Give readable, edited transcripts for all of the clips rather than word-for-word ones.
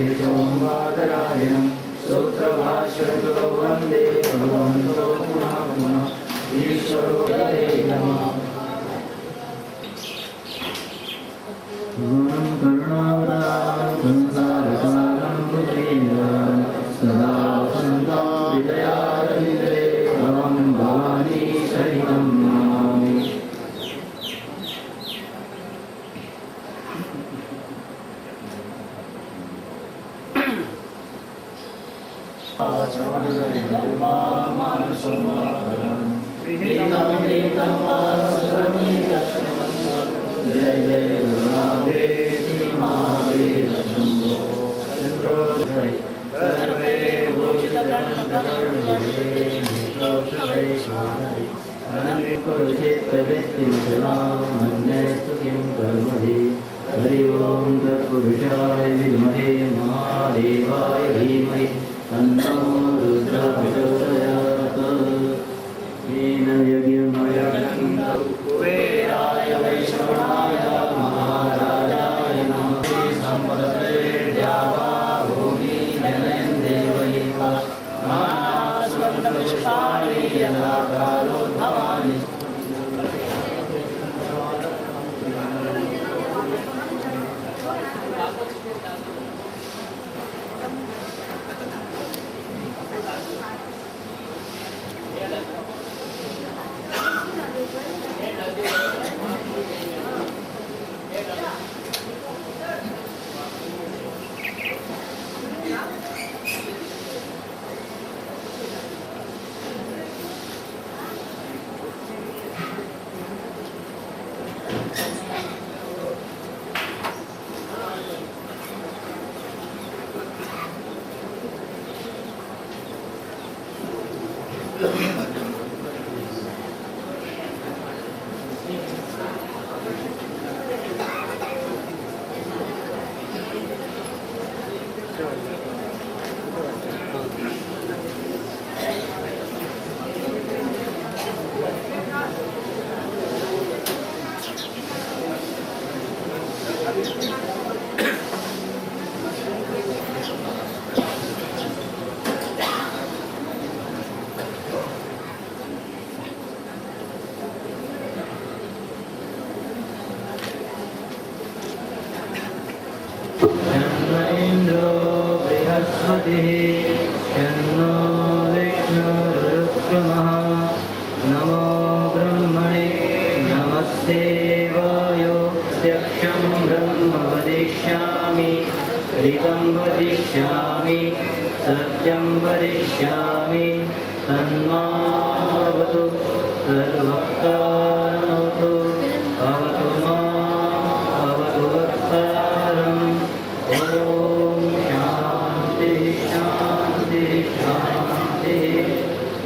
वादरायणं सूत्रभाष्यकृतो वन्दे भगवन्तो पुनः पुनः ईश्वरो नमः। गुणं करुणावतारं संसारसारं भुजगेन्द्रं सदा वसन्तं हृदयारविन्दे भवं भवानी सहितं नमामि। जय जय गुरुदेव महादेव शंभो सर्वे हरि ओम तत्पुरुषाय विद्महे महादेवाय धीमहि तन्नो रुद्रः प्रचोदयात्। येन यज्ञमयं कुबेराय वैष्णवाय महाराजाय नमः। सम्पदते द्यावा भूमि जनयन् देवैः मानसपुष्पाणि यथा कालोद्भवानि। शन्नो विष्णुरुक्रमः नमो ब्रह्मणे नमस्ते वायो प्रत्यक्षं ब्रह्म वदिष्यामि ऋतं वदिष्यामि सत्यं वदिष्यामि तन्मामवतु सर्वभक्तानामवतु भवतु माम् भवतु वक्तारम्। ॐ शान्ति शान्ति शान्ति।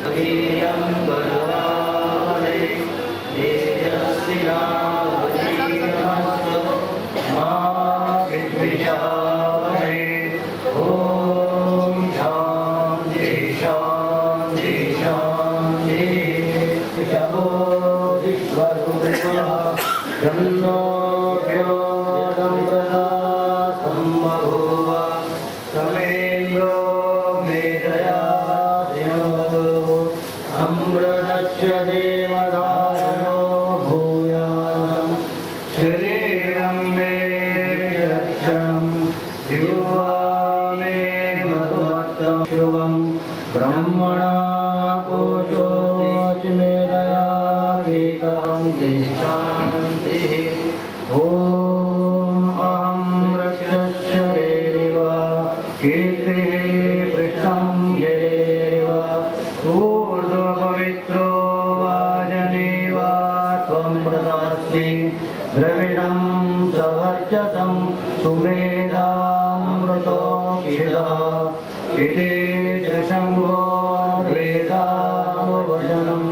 अवीर्यं बलवाने तेजस्वी नावधीतमस्तु मा विद्विषावहै। ॐ शान्ति शान्ति शान्ति। शवो विश्वरूपः ब्रह्मो व्योमं प्रदातं बभूव समेन्द्रो मेधया धियो अमृतस्य देवदारणो भूयात् शरीरं मे यक्षं युवा मे मधुमत्तं शुभं ब्रह्मणा कोशोच मेधया गीतं शान्तिः। ॐ अहं रक्षश्चरेरिव कीर्तिः पृष्ठं येरिव ऊर्ध्वपवित्रो वाजनेव त्वं प्रदास्मि द्रविणं सवर्चसं सुमेधामृतोक्षितः इति त्रिशङ्गो वेदावचनम्।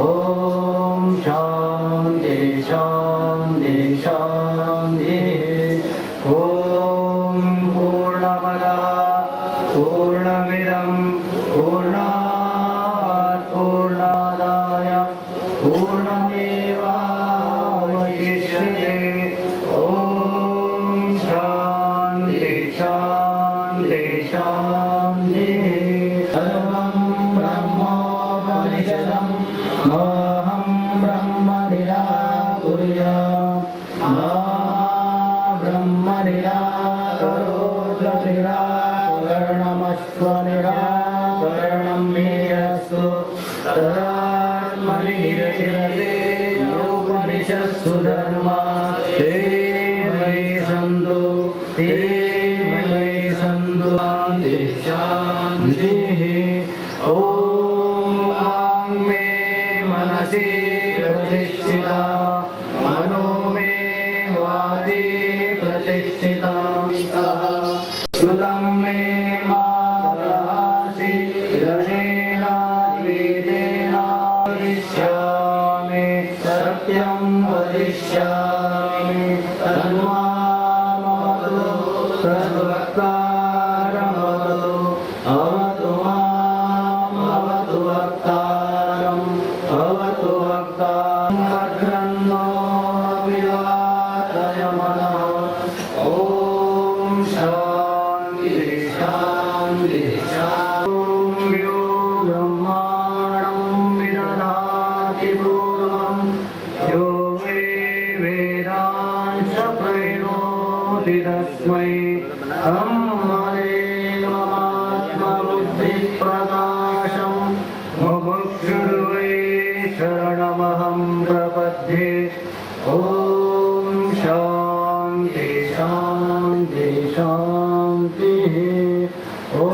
ॐ शान्ति शान्ति शान्तिः। ॐ पूर्णमदः पूर्णमिदं पूर्णात् पूर्णादाय पूर्णमेवावशिष्यते। ॐ शान्ति शान्ति। प्रचिरते उपनिषत्सु धर्मा ते मयि सन्तु ते मयि सन्तु शान्तिः। ॐ मे मनसि प्रतिष्ठिता मनो मे वाचि प्रतिष्ठिता श्रुतं मे मातासि दशेन वेदेन वदिष्यामि सत्यं वदिष्यामि तन्मामवतु तद्वक्तारमवतु अवतु माम् अवतु वक्तारम् अवतु वक्तारम् भद्रन्नो विवादय मनः। ॐ शान्ति शान्ति शान्ति। यो ब्रह्माणं विदधाति पूर्वं यो वै वेदांश्च प्रणोति तस्मै ब्रह्मदेवमात्मबुद्धिप्रकाशं मुमुक्षुर्वै शरणमहं प्रपद्ये। ॐ शान्ति शान्ति शान्तिः। ॐ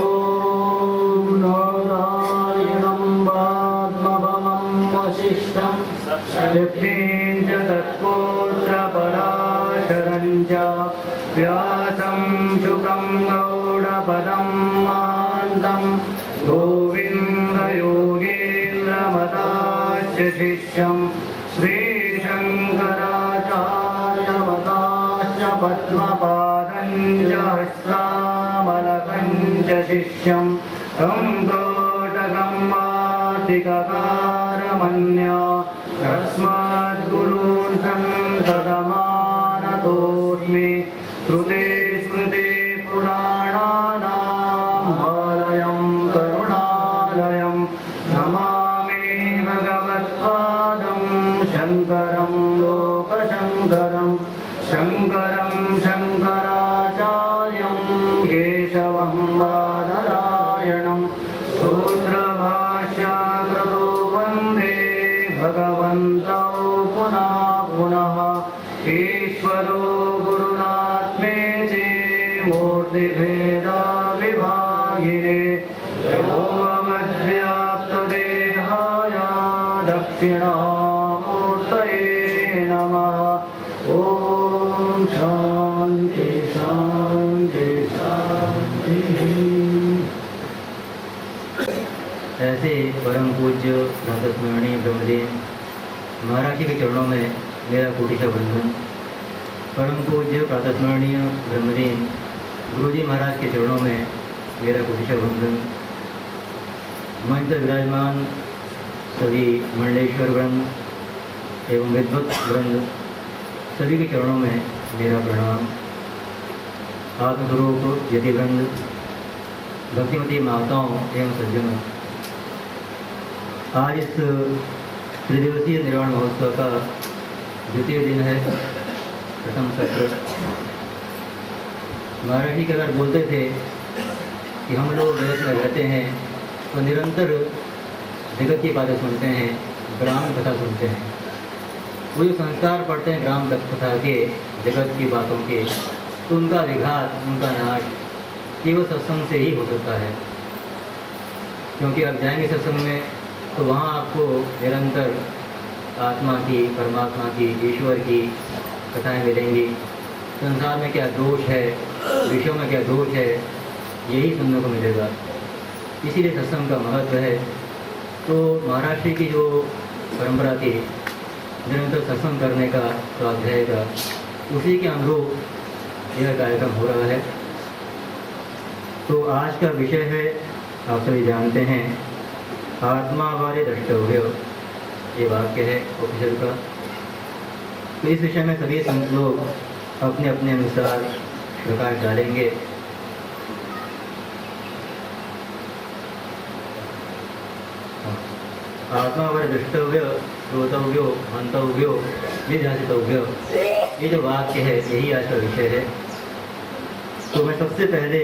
नारायणं वाग्मभवं वसिष्ठं शक्तिं च तत्पुत्रपराशरं च व्यासं शुकं गौडपदं महान्तं गोविन्दयोगीन्द्रमतास्य शिष्यं श्रीशङ्कराचार्यमतास्य पद्मपादं च हस्तामलकं च शिष्यं तं कोटकं वार्तिककारमन्या तस्माद्गुरून् सन्ततमानतोऽस्मि। श्रुते स्मृते पुराणानाम् आलयं करुणालयं नमामि भगवत्पादं शङ्करं लोकशङ्करं शङ्करं शङ्कराचार्यं केशवं बादरायणं सूत्रभाष्याकृतो वन्दे भगवन्तौ पुनः पुनः। ईश्वरो गुरुरात्मेति मूर्तिभेदविभागिने व्योमवद्व्याप्तदेहाय दक्षिणामूर्तये नमः। ॐ शान्ति शान्ति शान्तिः। ऐसे परम पूज्य प्रातस्मरणीय ब्रह्मदेव महाराज जी के चरणों में मेरा कोटि का वंदन। परम पूज्य प्रातस्मरणीय ब्रह्मदेव गुरु जी महाराज के चरणों में मेरा कोटि का वंदन। मंच पर विराजमान सभी मंडलेश्वर वृंद एवं विद्वत वृंद सभी के चरणों में मेरा प्रणाम। आत्मस्वरूप यतिवृंद, भक्तिमती माताओं एवं सज्जनों, आज इस त्रिदिवसीय निर्वाण महोत्सव का द्वितीय दिन है, प्रथम सत्र। महाराज जी अगर बोलते थे कि हम लोग जगत में रहते हैं तो निरंतर जगत की बातें सुनते हैं, ग्राम कथा सुनते हैं। वो जो संस्कार पढ़ते हैं ग्राम कथा के, जगत की बातों के, तो उनका विघात, उनका नाश केवल सत्संग से ही हो सकता है। क्योंकि आप जाएंगे सत्संग में तो वहाँ आपको निरंतर आत्मा की, परमात्मा की, ईश्वर की कथाएं मिलेंगी। संसार में क्या दोष है, विश्व में क्या दोष है, यही सुनने को मिलेगा। इसीलिए सत्संग का महत्व है। तो महाराष्ट्र की जो परंपरा थी निरंतर सत्संग करने का, स्वाध्याय का, उसी के अनुरूप यह कार्यक्रम हो रहा है। तो आज का विषय है, आप सभी जानते हैं, आत्मा वाले द्रष्टव्य, ये वाक्य है उपनिषद का। तो इस विषय में सभी संत लोग अपने अपने अनुसार प्रकाश डालेंगे। आत्मा वाले द्रष्टव्य, श्रोतव्यो, मंतव्यो, निध्यासितव्य, ये जो वाक्य है यही आज का विषय है। तो मैं सबसे पहले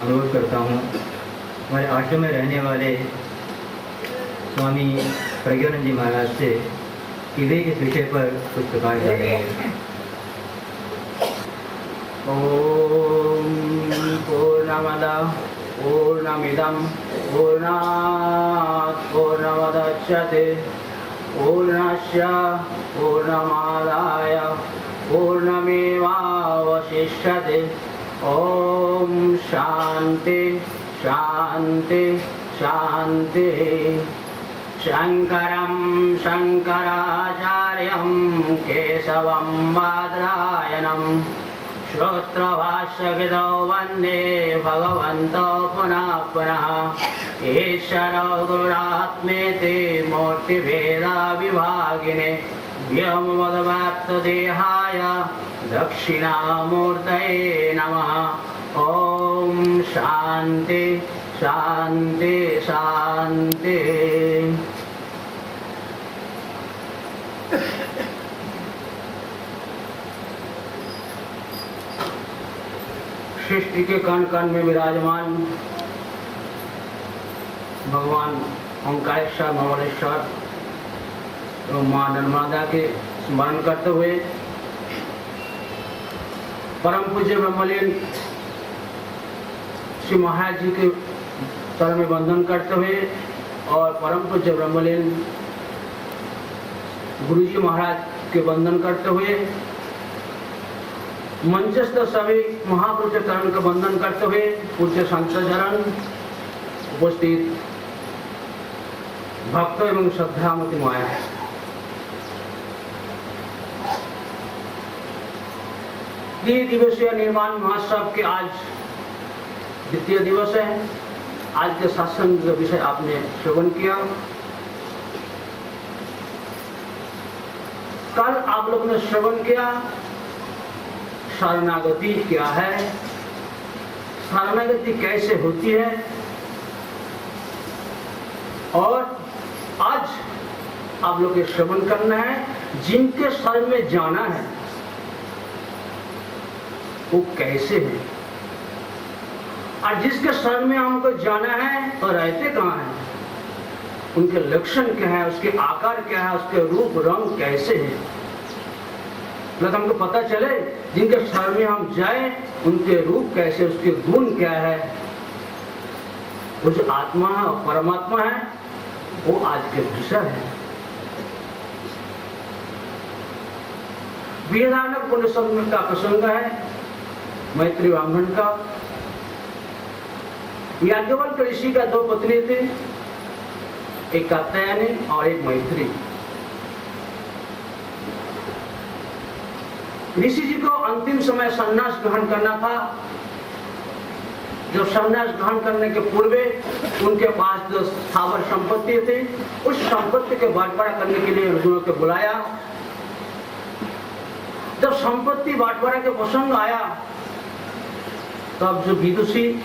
अनुरोध करता हूँ हमारे आश्रम में रहने वाले स्वामी प्रज्ञानंद जी महाराज से इसी इस विषय पर कुछ प्रकाश डालेंगे। ओम पूर्णमदः पूर्णमिदं पूर्णात् पूर्णमुदच्यते पूर्णस्य पूर्णमादाय पूर्णमेवावशिष्यते। ओम शांति शांति शांति। शंकरं शंकराचार्यं केशवं बादरायणं श्रोत्रभाष्यकृतौ वन्दे भगवन्तौ पुनः पुनः। ईश्वरो गुरुरात्मेति मूर्तिभेदविभागिने व्योमवद्व्याप्तदेहाय दक्षिणामूर्तये नमः। ओम शांति शांति शांति। सृष्टि के कण कण में विराजमान भगवान ओंकारेश्वर ममलेश्वर एवं मां नर्मदा के स्मरण करते हुए परम पूज्य ब्रह्मलीन श्री महाराज जी के चरण में वंदन करते हुए और परम पूज्य ब्रह्मलीन गुरु जी महाराज के वंदन करते हुए मंचस्थ सभी महापुरुष चरण का वंदन करते हुए पूज्य संत चरण उपस्थित भक्त एवं श्रद्धामती माया दिवसीय निर्माण महोत्सव के आज द्वितीय दिवस है। आज के सत्संग का विषय आपने श्रवण किया। कल आप लोगों ने श्रवण किया शरणागति क्या है, शरणागति कैसे होती है, और आज आप लोग के श्रवण करना है जिनके शरण में जाना है वो कैसे है, और जिसके शरण में हमको जाना है और रहते कहाँ हैं, उनके लक्षण क्या है, उसके आकार क्या है, उसके रूप रंग कैसे है, मतलब हमको पता चले जिनके शरण में हम जाए उनके रूप कैसे, उसके गुण क्या है, वो जो आत्मा है और परमात्मा है वो आज के विषय है। वेदांत पुण्य का प्रसंग है मैत्री ब्राह्मण का। याज्ञवल्क्य ऋषि का दो पत्नी थे, एक कात्यायनी और एक मैत्री। ऋषि जी को अंतिम समय संन्यास ग्रहण करना था। जब संन्यास ग्रहण करने के पूर्वे उनके पास जो स्थावर संपत्ति थी उस संपत्ति के बंटवारा करने के लिए अर्जुन को बुलाया। जब संपत्ति बंटवारा के प्रसंग आया तब जो विदुषी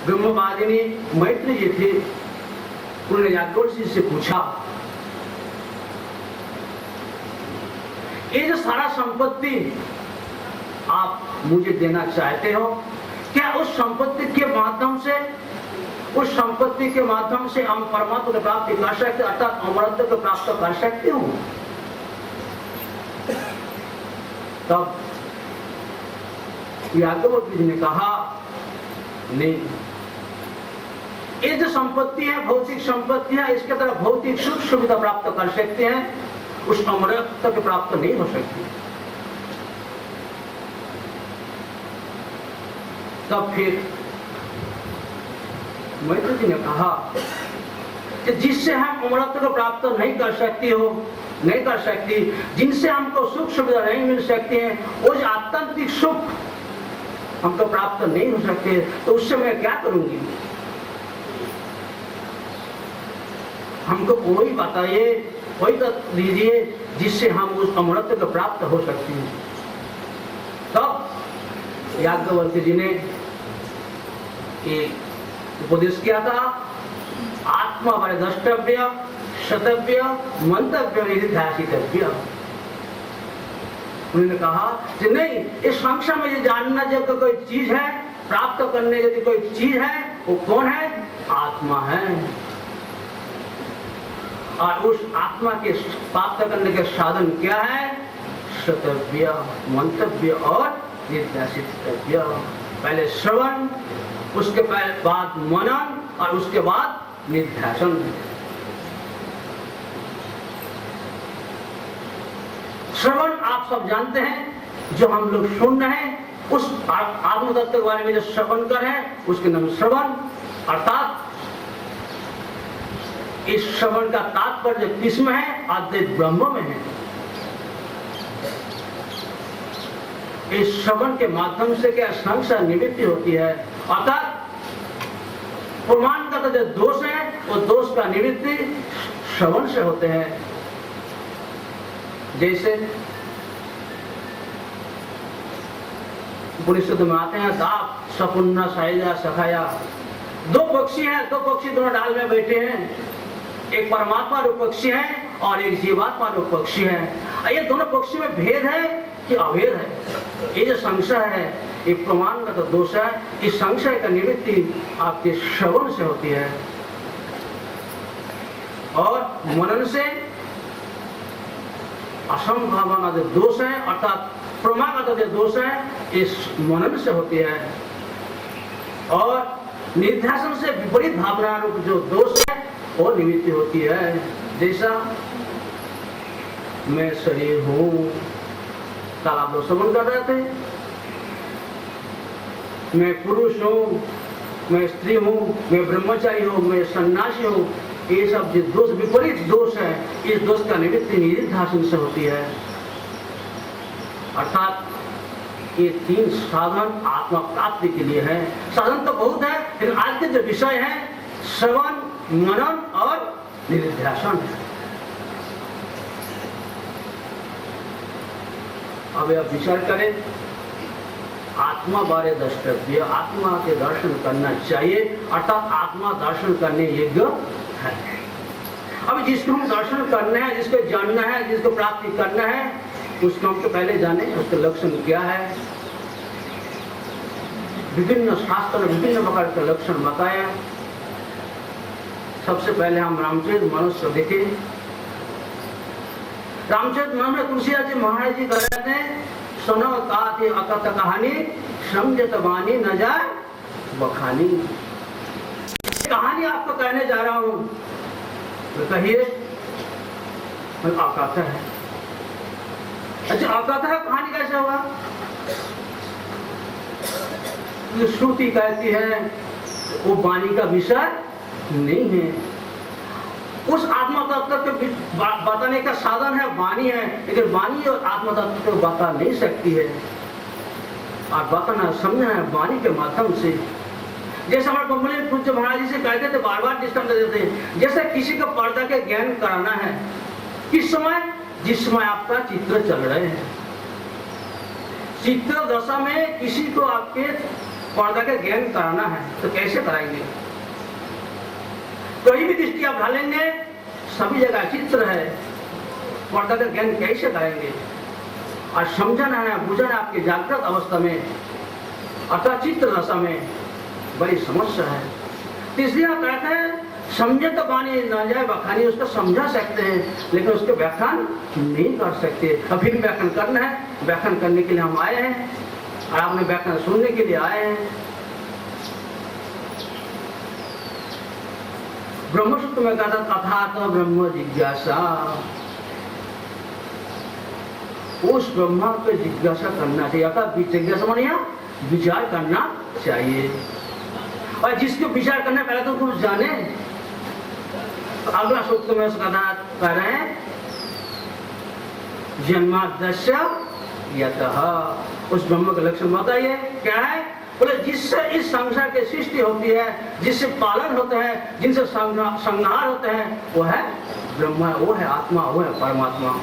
ब्रह्मवादिनी मैत्री जी थी उन्होंने याज्ञवल्क्य से पूछा ये जो सारा संपत्ति आप मुझे देना चाहते हो, क्या उस संपत्ति के माध्यम से हम परमात्मा को प्राप्त कर सकते, अर्थात अमरत्व को प्राप्त कर सकते हो? तब याज्ञवल्क्य जी ने कहा नहीं, ये जो संपत्ति है भौतिक संपत्ति है, इसके तरह भौतिक सुख सुविधा प्राप्त कर सकते हैं, उस अमरत्व की प्राप्त नहीं हो सकती। तब फिर मैत्री जी ने कहा कि जिससे हम अमरत्व को प्राप्त नहीं कर सकती, जिनसे हमको सुख सुविधा नहीं मिल सकती है, वो जो आत्यंतिक सुख हमको प्राप्त नहीं हो सकते, तो उससे मैं क्या करूंगी? हमको वही बताइए, वही तत्व दीजिए जिससे हम उस अमरत्व को प्राप्त हो सकते हैं। तब याज्ञवल्क्य जी ने एक उपदेश किया था, आत्मा पर द्रष्टव्य शतव्य मंतव्य निधिध्यासितव्य। उन्होंने कहा कि नहीं, इस संसार में ये जानना जब कोई चीज है, प्राप्त करने यदि कोई चीज है, वो कौन है? आत्मा है। और उस आत्मा के प्राप्त करने के साधन क्या है? श्रोतव्य, मंतव्य और निध्यासितव्य। पहले श्रवण, उसके बाद मनन और उसके बाद निध्यासन। श्रवण आप सब जानते हैं, जो हम लोग सुन रहे हैं उस आत्म तत्व के बारे में जो श्रवण कर रहे हैं उसके नाम श्रवण। अर्थात इस श्रवण का तात्पर्य किसमें है? अद्वैत ब्रह्म में है। इस श्रवण के माध्यम से क्या संसार निवृत्ति होती है, अर्थात प्रमाण का जो दोष है वो दोष का निवृत्ति श्रवण से होते हैं। जैसे उपनिषद में आते हैं, दाप सपुन्ना साइजा सखाया। दो पक्षी हैं, दो पक्षी दोनों डाल में बैठे हैं, एक परमात्मा रूप पक्षी है और एक जीवात्मा रूप पक्षी है। ये दोनों पक्षी में भेद है कि अभेद है? ये जो संशय है ये प्रमाण का तो दोष है। इस संशय का निवृत्ति आपके श्रवण से होती है और मनन से असंभावना जो दोष है अर्थात प्रमा का जो दोष है इस मनन से होती है। और निध्यासन से विपरीत भावना रूप जो दोष है वो निवृत्ति होती है। जैसा मैं शरीर हूं, कल आप लोग श्रवण कर रहे थे, मैं पुरुष हूं, मैं स्त्री हूं, मैं ब्रह्मचारी हूं, मैं सन्यासी हूं, ये सब जो दोष विपरीत दोष है इस दोष का निवृत्ति निध्यासन से होती है। अर्थात ये तीन साधन आत्मा प्राप्ति के लिए है। साधन तो बहुत है, लेकिन आज के जो विषय है श्रवण, मनन और निध्यासन है। अब आप विचार करें, आत्मा बारे द्रष्टव्य, आत्मा के दर्शन करना चाहिए, अर्थात आत्मा दर्शन करने योग्य है। अब जिसको हम दर्शन करना है, जिसको जानना है, जिसको प्राप्ति करना है, उसको हम तो पहले जाने उसके लक्षण क्या है। विभिन्न शास्त्र में विभिन्न प्रकार के लक्षण बताया। सबसे पहले हम रामचरित मानस को देखें। रामचरित मानस में तुलसीदास जी महाराज जी कह रहे थे, सुनो तात अकथ कहानी, समझत वाणी न जाए बखानी। कहानी आपको कहने जा रहा हूं, तो कहिए। अकथ है। अच्छा, अकथ है, कहानी कैसे होगा? श्रुति कहती है वो वाणी का विषय नहीं है। उस आत्मा तत्व को बताने का साधन है वाणी है, लेकिन वाणी और आत्मा तत्व को बता नहीं सकती है। और बताना समझना है वाणी के माध्यम से। जैसे हमारे बम्बली पूज्य महाराज जी से कहते थे, बार बार डिस्टर्ब देते थे, जैसे किसी को पर्दा के ज्ञान कराना है, किस समय? जिस समय आपका चित्र चल रहे हैं। चित्र दशा में किसी को आपके पर्दा के ज्ञान कराना है तो कैसे कराएंगे? कोई भी दृष्टि आप ढालेंगे, सभी जगह चित्र है, पर्दा का ज्ञान कैसे कराएंगे? और समझना है, बुझना है आपकी जागृत अवस्था में, अर्थात चित्र दशा में बड़ी समस्या है। तो इसलिए आप कहते हैं समझे तो वाणी न जाए बखानी, उसको समझा सकते हैं लेकिन उसके व्याख्यान नहीं कर सकते। अब फिर व्याख्यान करना है, व्याख्यान करने के लिए हम आए हैं और आपने व्याख्यान सुनने के लिए आए हैं। ब्रह्मसूत्र में कहता अथात ब्रह्म जिज्ञासा, उस ब्रह्मा पे जिज्ञासा करना चाहिए। अर्थात जिज्ञासा माने विचार करना चाहिए। और जिसको विचार करना पहले तो कुछ जाने। तो अगला सूत्र में उसका कह रहे हैं जन्माद्यस्य यतः, उस ब्रह्म का लक्षण बताइए क्या है? बोले जिससे इस संसार की सृष्टि होती है, जिससे पालन होते हैं, जिनसे संहार होते हैं, वो है ब्रह्म, वो है आत्मा, वो है परमात्मा।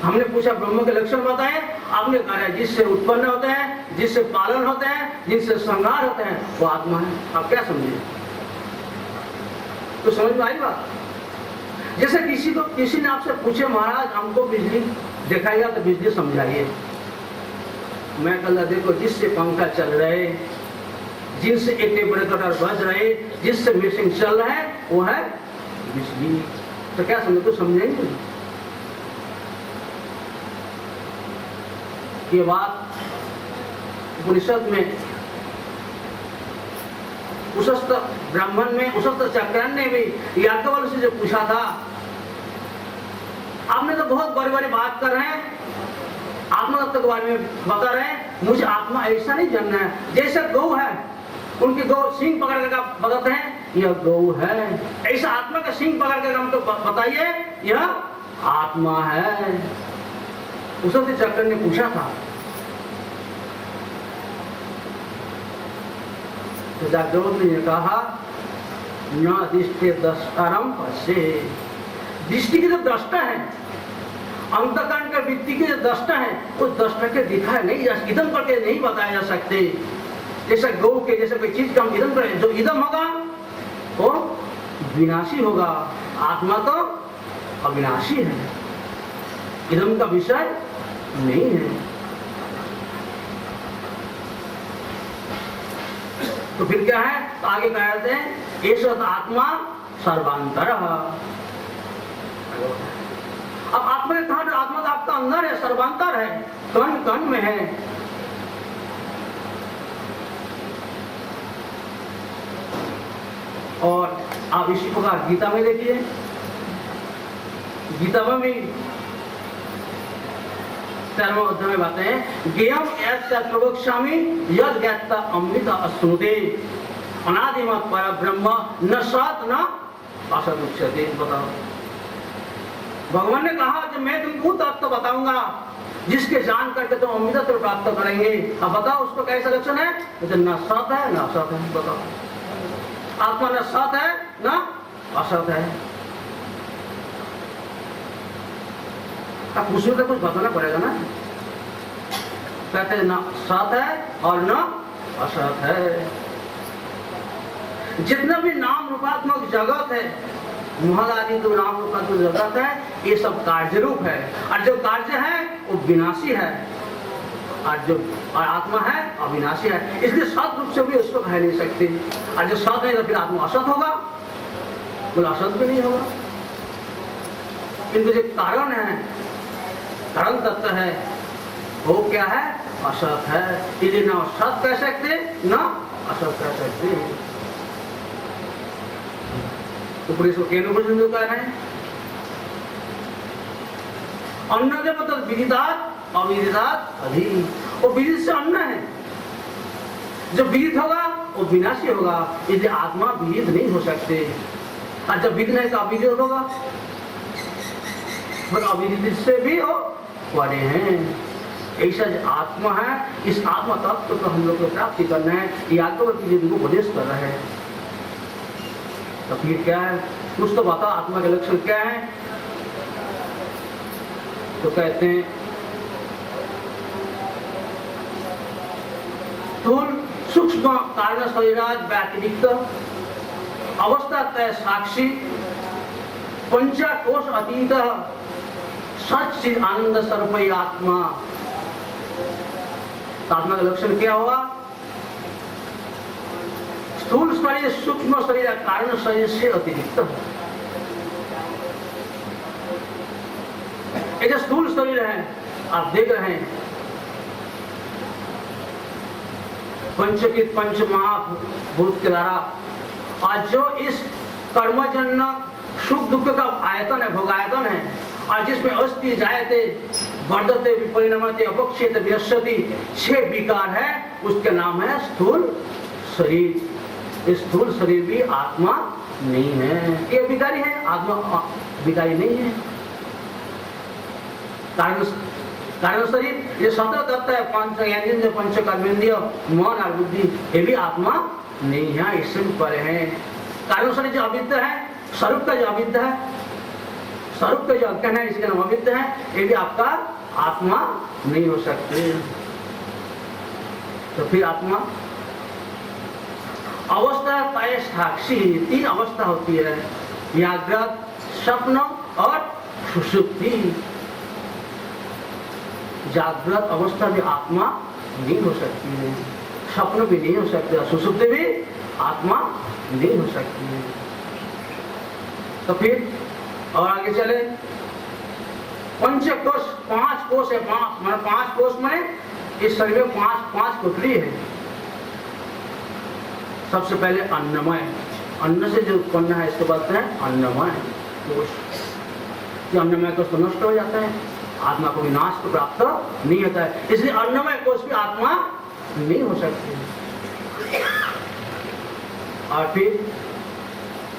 हमने पूछा ब्रह्म के लक्षण बताए, आपने कहा जिससे उत्पन्न होते हैं, जिससे पालन होते हैं, जिससे संहार होते हैं, वो आत्मा है। आप क्या समझे? तो समझ में आई बात? जैसे किसी ने आपसे पूछे महाराज हमको बिजली दिखाइएगा तो बिजली समझाइए। मैं कहता देखो जिससे पंखा चल रहे, जिनसे एक टेप रिकॉर्डर बज रहे, जिससे मशीन चल रहा है वो है बिजली। तो क्या समझे, तो समझेंगे। ये बात उपनिषद में उशस्त ब्राह्मण में उशस्त चक्रान ने भी याज्ञवल्क्य से जो पूछा था, आपने तो बहुत बड़ी बड़ी बात कर रहे हैं, आत्मा तत्व के बारे में बता रहे हैं, मुझे आत्मा ऐसा नहीं जानना है। जैसे गौ है, उनकी गौ सिंह पकड़ कर बताते हैं यह गौ है, ऐसा आत्मा का सिंह पकड़ कर हमको बताइए यह आत्मा है। उशस्त चक्र ने पूछा था। तो जागृत ने कहा न दृष्टि दृष्टारम पश्ये, दृष्टि की जो दृष्टा है, अंतकरण के व्यक्ति की जो दृष्टा है, उस दृष्टा के दिखाया नहीं जा, इदम करके नहीं बताया जा सकते। जैसे गौ के जैसे कोई चीज का हम इदम करें, जो इदम होगा वो विनाशी होगा, आत्मा तो अविनाशी है, इदम का विषय नहीं है। तो फिर क्या है, तो आगे कहते हैं एषः आत्मा सर्वांतर। अब आत्मा ने कहा आत्मा तो आपका अंदर है, सर्वांतर है, कण कण में है। और आप इसी प्रकार गीता में देखिए, गीता में भी 13वें अध्याय में बातें हैं, ज्ञेयं यत् प्रवक्ष्यामि यद् ज्ञात्वा अमृता अश्नुते अनादिमत् परब्रह्म न सत् न असत् उच्यते। बताओ, भगवान ने कहा कि मैं तुमको तत्व बताऊंगा जिसके जान करके तुम अमृतत्व प्राप्त करेंगे। अब बताओ उसको कैसा लक्षण है, तो न सत है न असत है। बताओ, आत्मा न सत है न असत है। अब उसमें तो कुछ बताना पड़ेगा ना। कहते हैं न सत है और न असत है। जितना भी नाम रूपात्मक जगत है, महदादि जो नाम रूपात्मक जगत है, ये सब कार्य रूप है, और जो कार्य है वो विनाशी है, और जो आत्मा है अविनाशी है। इसलिए सत रूप से भी उसको कह नहीं सकते, और जो सत है तो फिर आत्मा असत होगा, बोला असत भी नहीं होगा। किंतु जो कारण है, कारण तत्व है, वो क्या है, असत है। इसलिए न सत कह सकते न असत कह सकते। तो पुलिस को केंद्र पर जो कह रहे हैं, अन्न के मतलब विदितात् अविदितात् अधि, वो विदित से अन्न है, जो विदित होगा वो विनाशी होगा। इसलिए आत्मा विदित नहीं हो सकते, और जब विदित नहीं तो अविदित होगा, पर अविदित से भी हो पड़े हैं। ऐसा जो आत्मा है, इस आत्मा तत्व को हम लोग को प्राप्ति करना है, ये आत्मा की जिनको उपदेश कर रहा है। तो फिर क्या है, कुछ तो बताओ आत्मा के लक्षण क्या है। तो कहते हैं स्थूल सूक्ष्म कारण शरीराद व्यतिरिक्त अवस्था तय साक्षी पंचकोश अतीत सच्चिद आनंद सर्वमय आत्मा। आत्मा का लक्षण क्या हुआ, स्थूल शरीर सूक्ष्म शरीर कारण शरीर से अतिरिक्त। एक स्थूल शरीर है, आप देख रहे हैं, पंचकृत पंच महाभूत के द्वारा, और जो इस कर्मजन्य सुख दुख का आयतन है, भोगायतन है, और जिसमें अस्थि जायते वर्धते विपरिणमते अपक्षेत व्यस्यति, 6 विकार है, उसके नाम है स्थूल शरीर। स्थूल शरीर भी आत्मा नहीं है, ये विकारी है, आत्मा विकारी नहीं है। कारण शरीर ये 17 तत्व है, पंच ज्ञानेंद्रिय पंच कर्मेंद्रिय मन और बुद्धि, ये भी आत्मा नहीं है, इससे भी परे है। कारण शरीर जो अविद्या है, स्वरूप का जो अविद्या है, स्वरूप का जो अज्ञान है, इसका नाम अविद्या है, ये भी आपका आत्मा नहीं हो सकते। तो फिर आत्मा अवस्था तय साक्षी, 3 अवस्था होती है, जागृत, स्वप्न और सुषुप्ति। जागृत अवस्था भी आत्मा नहीं हो सकती है, स्वप्न भी नहीं हो सकते, सुषुप्ति भी आत्मा नहीं हो सकती है। तो फिर और आगे चले पंचकोश, 5 कोश है, 5 कोश में इस शरीर में 5 कोठरी है। सबसे पहले अन्नमय, अन्न से जो उत्पन्न है इसको बोलते हैं अन्नमय कोश। ये अन्नमय कोश तो नष्ट हो जाता है, आत्मा को विनाश तो प्राप्त नहीं होता है, इसलिए अन्नमय कोश की आत्मा नहीं हो सकती। और फिर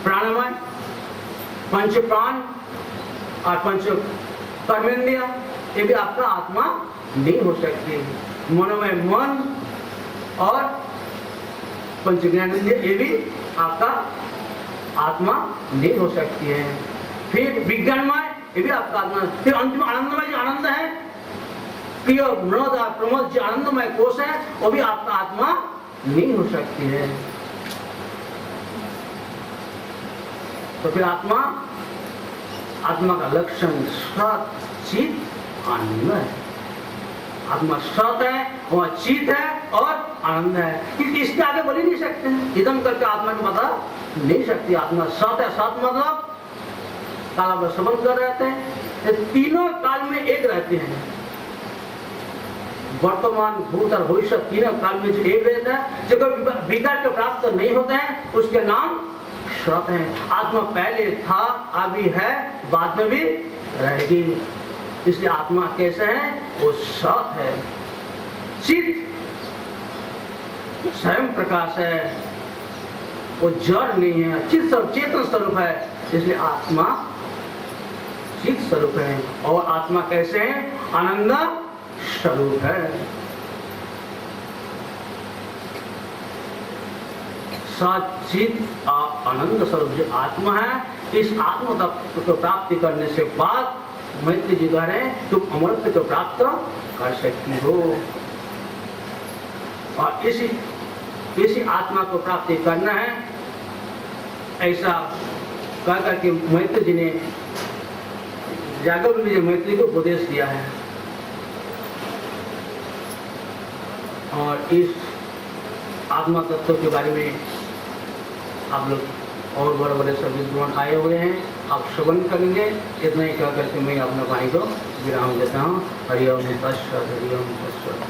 प्राणमय, पंच प्राण और पंच कर्मेंद्रिय, ये भी आपका आत्मा नहीं हो सकती। मनोमय, मन और पंच ज्ञानेंद्रिय, ये भी आपका आत्मा नहीं हो सकती है। फिर विज्ञानमय, ये भी आपका आत्मा। फिर अंतिम आनंदमय, जो आनंद है, प्रिय मृद और प्रमोद, जो आनंदमय कोश है, वो भी आपका आत्मा नहीं हो सकती है। तो फिर आत्मा का लक्षण सत, चित, आनंद है। आत्मा सत है, वह चित है और आनंद है। इसके आगे बोल ही नहीं सकते हैं, इदम करके आत्मा को बता नहीं सकती। आत्मा सत है, सत मतलब काला पर संबंध कर रहते हैं, ये तीनों काल में एक रहते हैं। वर्तमान, भूत और भविष्य तीनों काल में जो एक रहता है, जो कोई विकार के प्राप्त नहीं होते हैं, उसके नाम सत है। आत्मा पहले था, अभी है, बाद में भी रहेगी। इसलिए आत्मा कैसे है? वो सत है। चित स्वयं प्रकाश है, वो जड़ नहीं है, चित स्वरूप, चेतन स्वरूप है, इसलिए आत्मा चित स्वरूप है। और आत्मा कैसे है? आनंद स्वरूप है। सचित आनंद स्वरूप जो आत्मा है, इस आत्म तत्व को प्राप्ति करने से बाद मैत्री जी कह रहे हैं तुम अमरत्व को प्राप्त कर सकती हो। और इसी आत्मा को प्राप्ति करना है, ऐसा कह करके मैत्री जी ने जागृत मैत्री को उपदेश दिया है। और इस आत्मा तत्व के बारे में आप लोग और बड़े बड़े सब विद्वान आए हुए हैं, आप श्रवण करेंगे। इतना ही कह करके मैं अपना वाणी को विराम देता हूँ। हरिओम तत्सत्, हरिओम तत्सत्।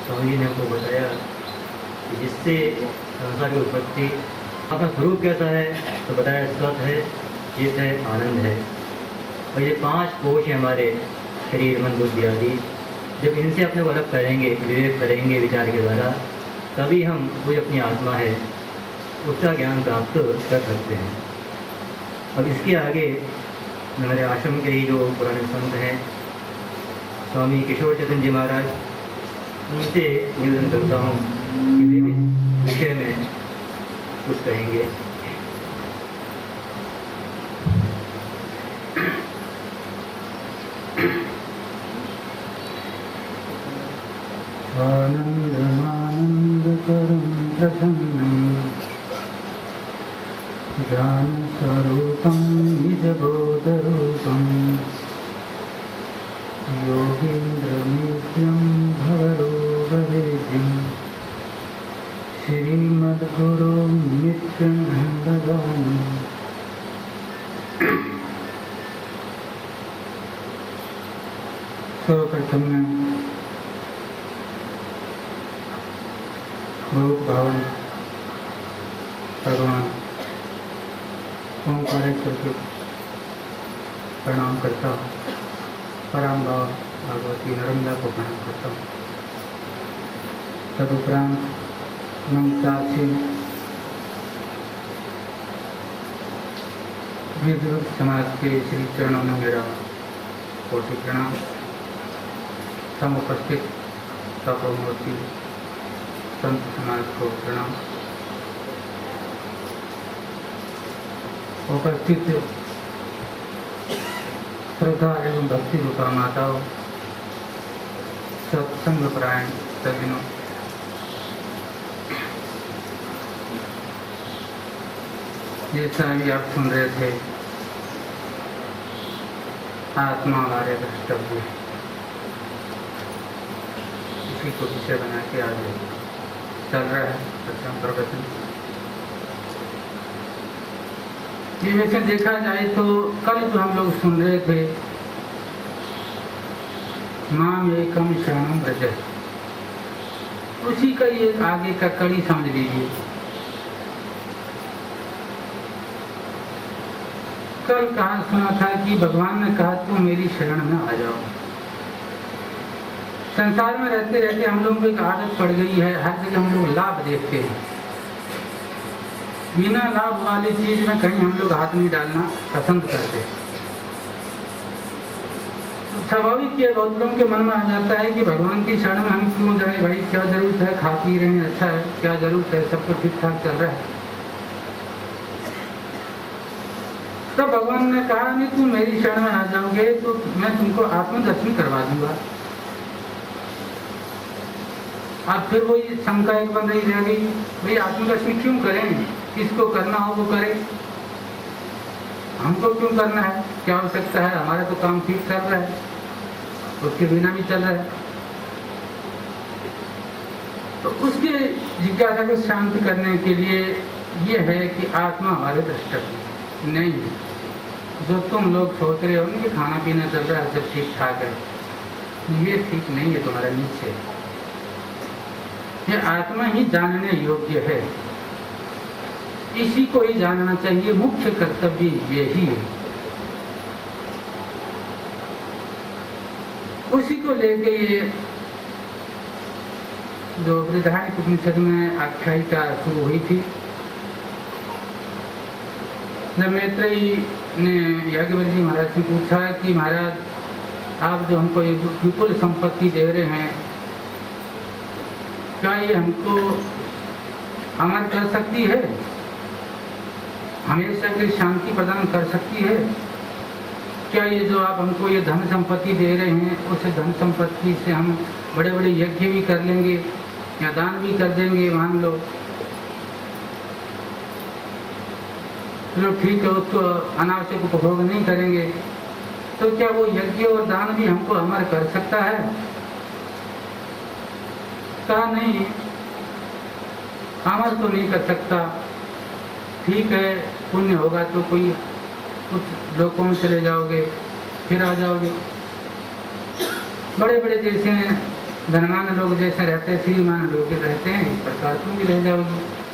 स्वामी जी ने हमको बताया कि जिससे संसार की उत्पत्ति, अपना स्वरूप कैसा है, तो बताया सत है, चित है, आनंद है। और ये 5 कोश है हमारे शरीर, मन, बुद्धि आदि। जब इनसे अपने को अलग करेंगे, विवेक करेंगे विचार के द्वारा, तभी हम वो अपनी आत्मा है उसका ज्ञान प्राप्त कर सकते हैं। और इसके आगे हमारे आश्रम के ही जो पुराने संत हैं, स्वामी किशोर चंद्र जी महाराज, उनसे निवेदन करता हूँ कि वे भी विषय में कुछ कहेंगे। आनंदमानंदकरं प्रसन्नं ज्ञानस्वरूपं निजबोधरूपं योगीन्द्रमीश्वरं भवरोगवेद्यं श्रीमद्गुरुं नित्यं भजामि। सर्वप्रथम में रूप भवन भगवान ओंकारेश्वर के प्रणाम करता हूँ। परम भाव भगवती नर्मदा को प्रणाम करता हूँ। तदुपरांत साक्षी विद्युत समाज के श्री चरणों में मेरा कोटि प्रणाम। समुपस्थित तपोमूर्ति संत समाज को प्रणाम। उपस्थित श्रद्धा एवं भक्ति रूपा माताओं, सत्संग परायण सज्जनों, जैसा भी आप सुन रहे थे, आत्मा हमारे द्रष्टव्य, इसी को विषय बना के आगे चल रहा है सत्संग प्रवचन। ये वैसे देखा जाए तो कल जो हम लोग सुन रहे थे, माम एकम शरणम व्रज, उसी का ये आगे का कड़ी समझ लीजिए। कल कहा सुना था कि भगवान ने कहा तुम मेरी शरण में आ जाओ। संसार में रहते रहते हम लोगों को एक आदत पड़ गई है, हर जगह हम लोग लाभ देखते हैं, बिना लाभ वाली चीज में कहीं हम लोग हाथ नहीं डालना पसंद करते हैं। स्वाभाविक ये बहुत लोगों के मन में आ जाता है कि भगवान की शरण में हम क्यों जाए भाई, क्या जरूरत है, खा पी रहे हैं अच्छा है, क्या जरूरत है, सब कुछ ठीक ठाक चल रहा है। तो भगवान ने कहा नहीं तुम मेरी शरण में आ जाओगे तो मैं तुमको आत्मदर्शन करवा दूंगा। अब फिर वही शंका एक बन रही रह गई, भाई आत्मदर्शन क्यों करें, किसको करना हो वो करे, हमको क्यों करना है, क्या आवश्यकता है, हमारा तो काम ठीक चल रहा है, उसके बिना भी चल रहा है। तो उसके जिज्ञासा को शांत करने के लिए ये है कि आत्मा हमारे दृष्टि नहीं है। जो तुम लोग सोच रहे हो कि खाना पीना चल रहा है सब ठीक ठाक है, ये ठीक नहीं है, तुम्हारा नीचे। ये आत्मा ही जानने योग्य है, इसी को ही जानना चाहिए, मुख्य कर्तव्य यही है। उसी को लेके ये जो बृहदारण्यक उपनिषद में आख्यायिका शुरू हुई थी, जब मैत्रेयी ने याज्ञवल्क्य महाराज से पूछा कि महाराज आप जो हमको ये विपुल संपत्ति दे रहे हैं, क्या ये हमको अमर कर सकती है, हमेशा के लिए शांति प्रदान कर सकती है? क्या ये जो आप हमको ये धन संपत्ति दे रहे हैं, उस धन संपत्ति से हम बड़े बड़े यज्ञ भी कर लेंगे या दान भी कर देंगे, मान लो चलो ठीक है, उसको अनावश्यक उपभोग नहीं करेंगे, तो क्या वो यज्ञ और दान भी हमको अमर कर सकता है? कहा नहीं, अमर तो नहीं कर सकता। ठीक है, पुण्य होगा तो कोई कुछ लोगों में चले जाओगे, फिर आ जाओगे। बड़े बड़े जैसे धनवान लोग जैसे रहते हैं, श्रीमान लोग रहते हैं, इस प्रकार तुम भी रह जाओगे।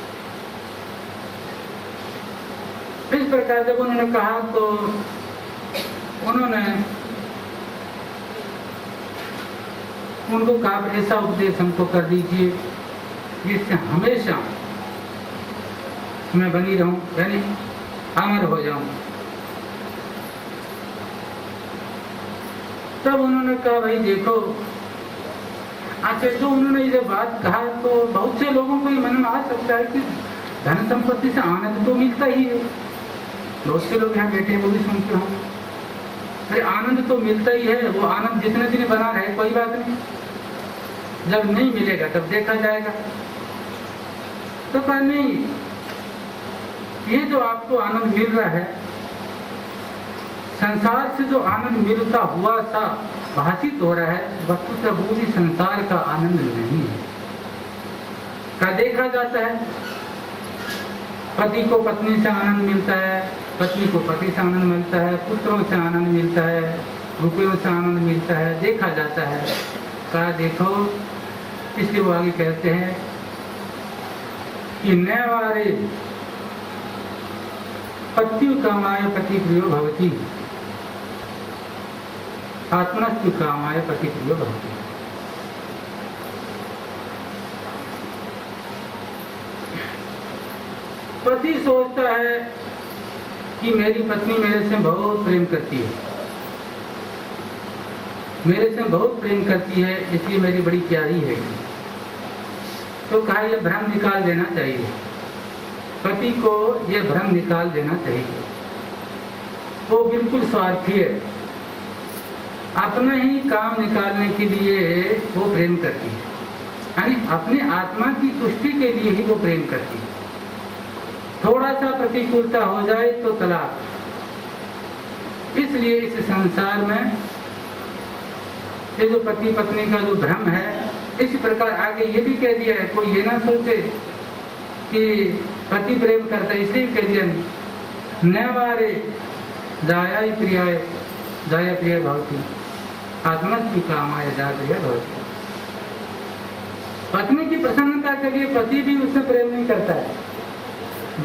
इस प्रकार जब उन्होंने कहा तो उन्होंने उनको कहा ऐसा उपदेश हमको कर दीजिए जिससे हमेशा मैं बनी रहूं, यानी अमर हो जाऊं। तब उन्होंने कहा भाई देखो, अच्छा जो उन्होंने ये बात कहा तो बहुत से लोगों को ये मन में आ सकता है कि धन संपत्ति से आनंद तो मिलता ही है, बहुत से लोग यहाँ बैठे वो भी सुनते हों, अरे आनंद तो मिलता ही है, वो आनंद जितने दिन बना रहे कोई बात नहीं, जब नहीं मिलेगा तब देखा जाएगा। तो कहा नहीं, ये जो आपको आनंद मिल रहा है, संसार से जो आनंद मिलता हुआ सा भाषित हो रहा है, वस्तुतः वो भी संसार का आनंद नहीं है। का देखा जाता है, पति को पत्नी से आनंद मिलता है, पत्नी को पति से आनंद मिलता है, पुत्रों से आनंद मिलता है, रुपयों से आनंद मिलता है, देखा जाता है। कहा देखो, इसलिए वो आगे कहते हैं कि नैवारे पत्यु कामाय पति प्रियो भवति, आत्मनस्तु कामाय पति प्रियो भवति। पति सोचता है कि मेरी पत्नी मेरे से बहुत प्रेम करती है, मेरे से बहुत प्रेम करती है, इसलिए मेरी बड़ी प्यारी है। तो कहा यह भ्रम निकाल देना चाहिए, पति को यह भ्रम निकाल देना चाहिए। वो बिल्कुल स्वार्थी है, अपना ही काम निकालने के लिए वो प्रेम करती है, यानी अपने आत्मा की तुष्टि के लिए ही वो प्रेम करती है। थोड़ा सा प्रतिकूलता हो जाए तो तलाक। इसलिए इस संसार में ये जो पति पत्नी का जो भ्रम है, इसी प्रकार आगे ये भी कह दिया है, कोई ये ना सोचे कि पति प्रेम करता है इसलिए कह दिया नहीं, नैवारे जायाय प्रियाय जाया प्रिय भवती आत्मस्तु कामाय जा प्रिय भवती। पत्नी की प्रसन्नता के लिए पति भी उससे प्रेम नहीं करता है,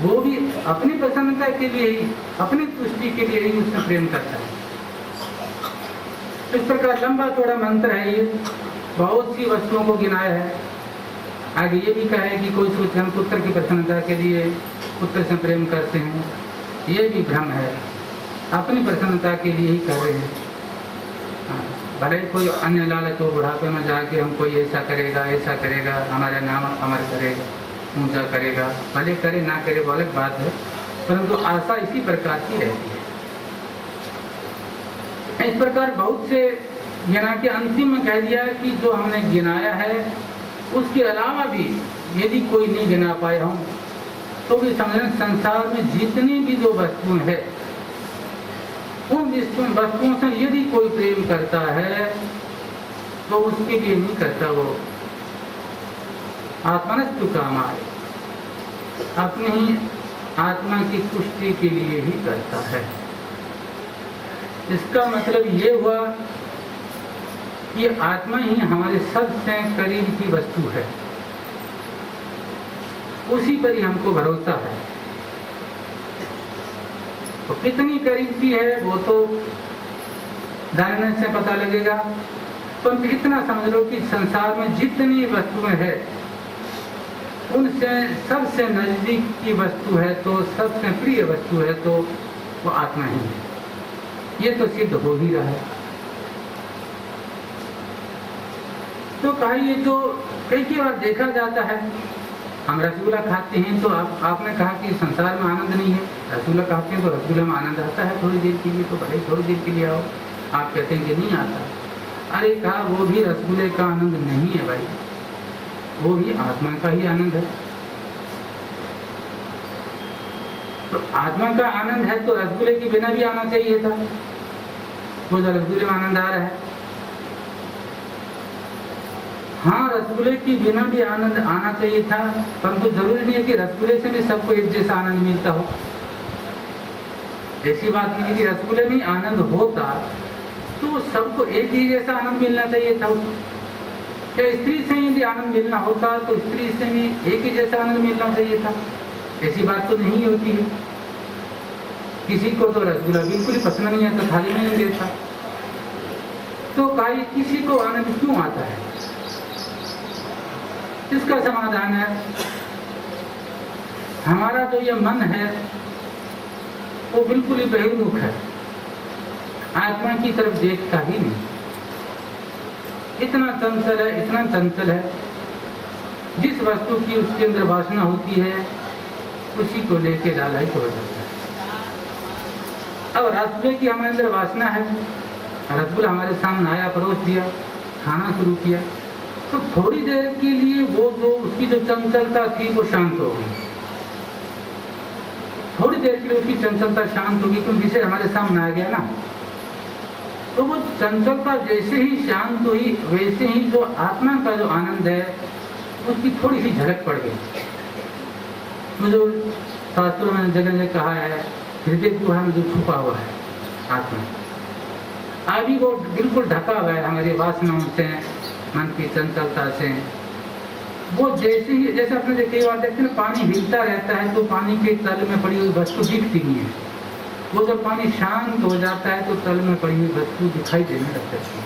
वो भी अपनी प्रसन्नता के लिए ही, अपनी तुष्टि के लिए ही उससे प्रेम करता है। इस प्रकार लंबा थोड़ा मंत्र है ये, बहुत सी वस्तुओं को गिनाया है। आगे ये भी कहा है कि कोई सोचते हम पुत्र की प्रसन्नता के लिए पुत्र से प्रेम करते हैं, ये भी भ्रम है, अपनी प्रसन्नता के लिए ही कर रहे हैं। भले कोई अन्य लालच हो, बुढ़ापे में जाके हम कोई ऐसा करेगा, हमारा नाम अमर करेगा, ऊंचा करेगा, भले करे ना करे वो अलग बात है, परंतु आशा इसी प्रकार की रहती है। इस प्रकार बहुत से गिना के अंतिम में कह दिया कि जो हमने गिनाया है उसके अलावा भी यदि कोई नहीं गिना पाए हम, तो भी समझें संसार में जितनी भी जो वस्तुएं है, उन वस्तुओं से यदि कोई प्रेम करता है तो उसके लिए नहीं करता, वो आत्मनस्तु कामाय, अपनी ही आत्मा की पुष्टि के लिए ही करता है। इसका मतलब ये हुआ कि आत्मा ही हमारे सबसे करीब की वस्तु है, उसी पर ही हमको भरोसा है। तो कितनी करीब की है वो तो जानने से पता लगेगा, परंतु इतना समझ लो कि संसार में जितनी वस्तुएं हैं उनसे सबसे नजदीक की वस्तु है, तो सबसे प्रिय वस्तु है तो वो आत्मा ही है। ये तो सिद्ध हो ही रहा है। तो कहा ये जो कई बार देखा जाता है, हम रसगुल्ला खाते हैं तो आपने कहा कि संसार में आनंद नहीं है, रसगुल्ला खाते हैं तो रसगुल्ला में आनंद आता है थोड़ी देर के लिए, तो भले थोड़ी देर के लिए आओ, आप कहते हैं कि नहीं आता। अरे कहा वो भी रसगुल्ले का आनंद नहीं है भाई, वो भी आत्मा का ही आनंद है। तो आत्मा का आनंद है तो रसगुल्ले के बिना भी आना चाहिए था, वो जो रसगुल्ले में आनंद आ रहा है। हाँ, रसगुल्ले के बिना भी आनंद आना चाहिए था, परंतु जरूरी नहीं है कि रसगुल्ले से भी सबको एक जैसा आनंद मिलता हो। ऐसी बात नहीं कि रसगुल्ले में आनंद होता तो सबको एक ही जैसा आनंद मिलना चाहिए था। क्या स्त्री से यदि आनंद मिलना होता तो स्त्री से भी एक ही जैसा आनंद मिलना चाहिए था? ऐसी बात तो नहीं होती है। किसी को तो रसगुल्ला बिल्कुल ही पसंद नहीं आता, थाली में नहीं देता, तो कहीं किसी को आनंद क्यों आता है? इसका समाधान है, हमारा जो ये मन है वो बिल्कुल ही बहिर्मुख है, आत्मा की तरफ देखता ही नहीं। इतना चंचल है, जिस वस्तु की उसके अंदर वासना होती है उसी को लेके लालच हो जाता है। अब रसगुल्ले की हमारे अंदर वासना है, रसगुल्ला हमारे सामने आया, परोस दिया, खाना शुरू किया, तो थोड़ी देर के लिए वो जो उसकी जो चंचलता थी वो शांत हो गई। थोड़ी देर के लिए उसकी चंचलता शांत होगी, क्योंकि विषय हमारे सामने आ गया ना। तो वो चंचलता जैसे ही शांत हुई, वैसे ही जो आत्मा का जो आनंद है उसकी थोड़ी सी झलक पड़ गई। जो शास्त्रों में जगह जगह कहा है, हृदय गुहा में जो छुपा हुआ है आत्मा, अभी वो बिल्कुल ढका हुआ है हमारी वासनाओं से, मन की चंचलता से। वो जैसे अपने कई बार देखते हैं पानी हिलता रहता है तो पानी के तल में पड़ी हुई वस्तु दिखती नहीं है, वो जब पानी शांत हो जाता है तो तल में पड़ी हुई वस्तु दिखाई देने लग जाती है।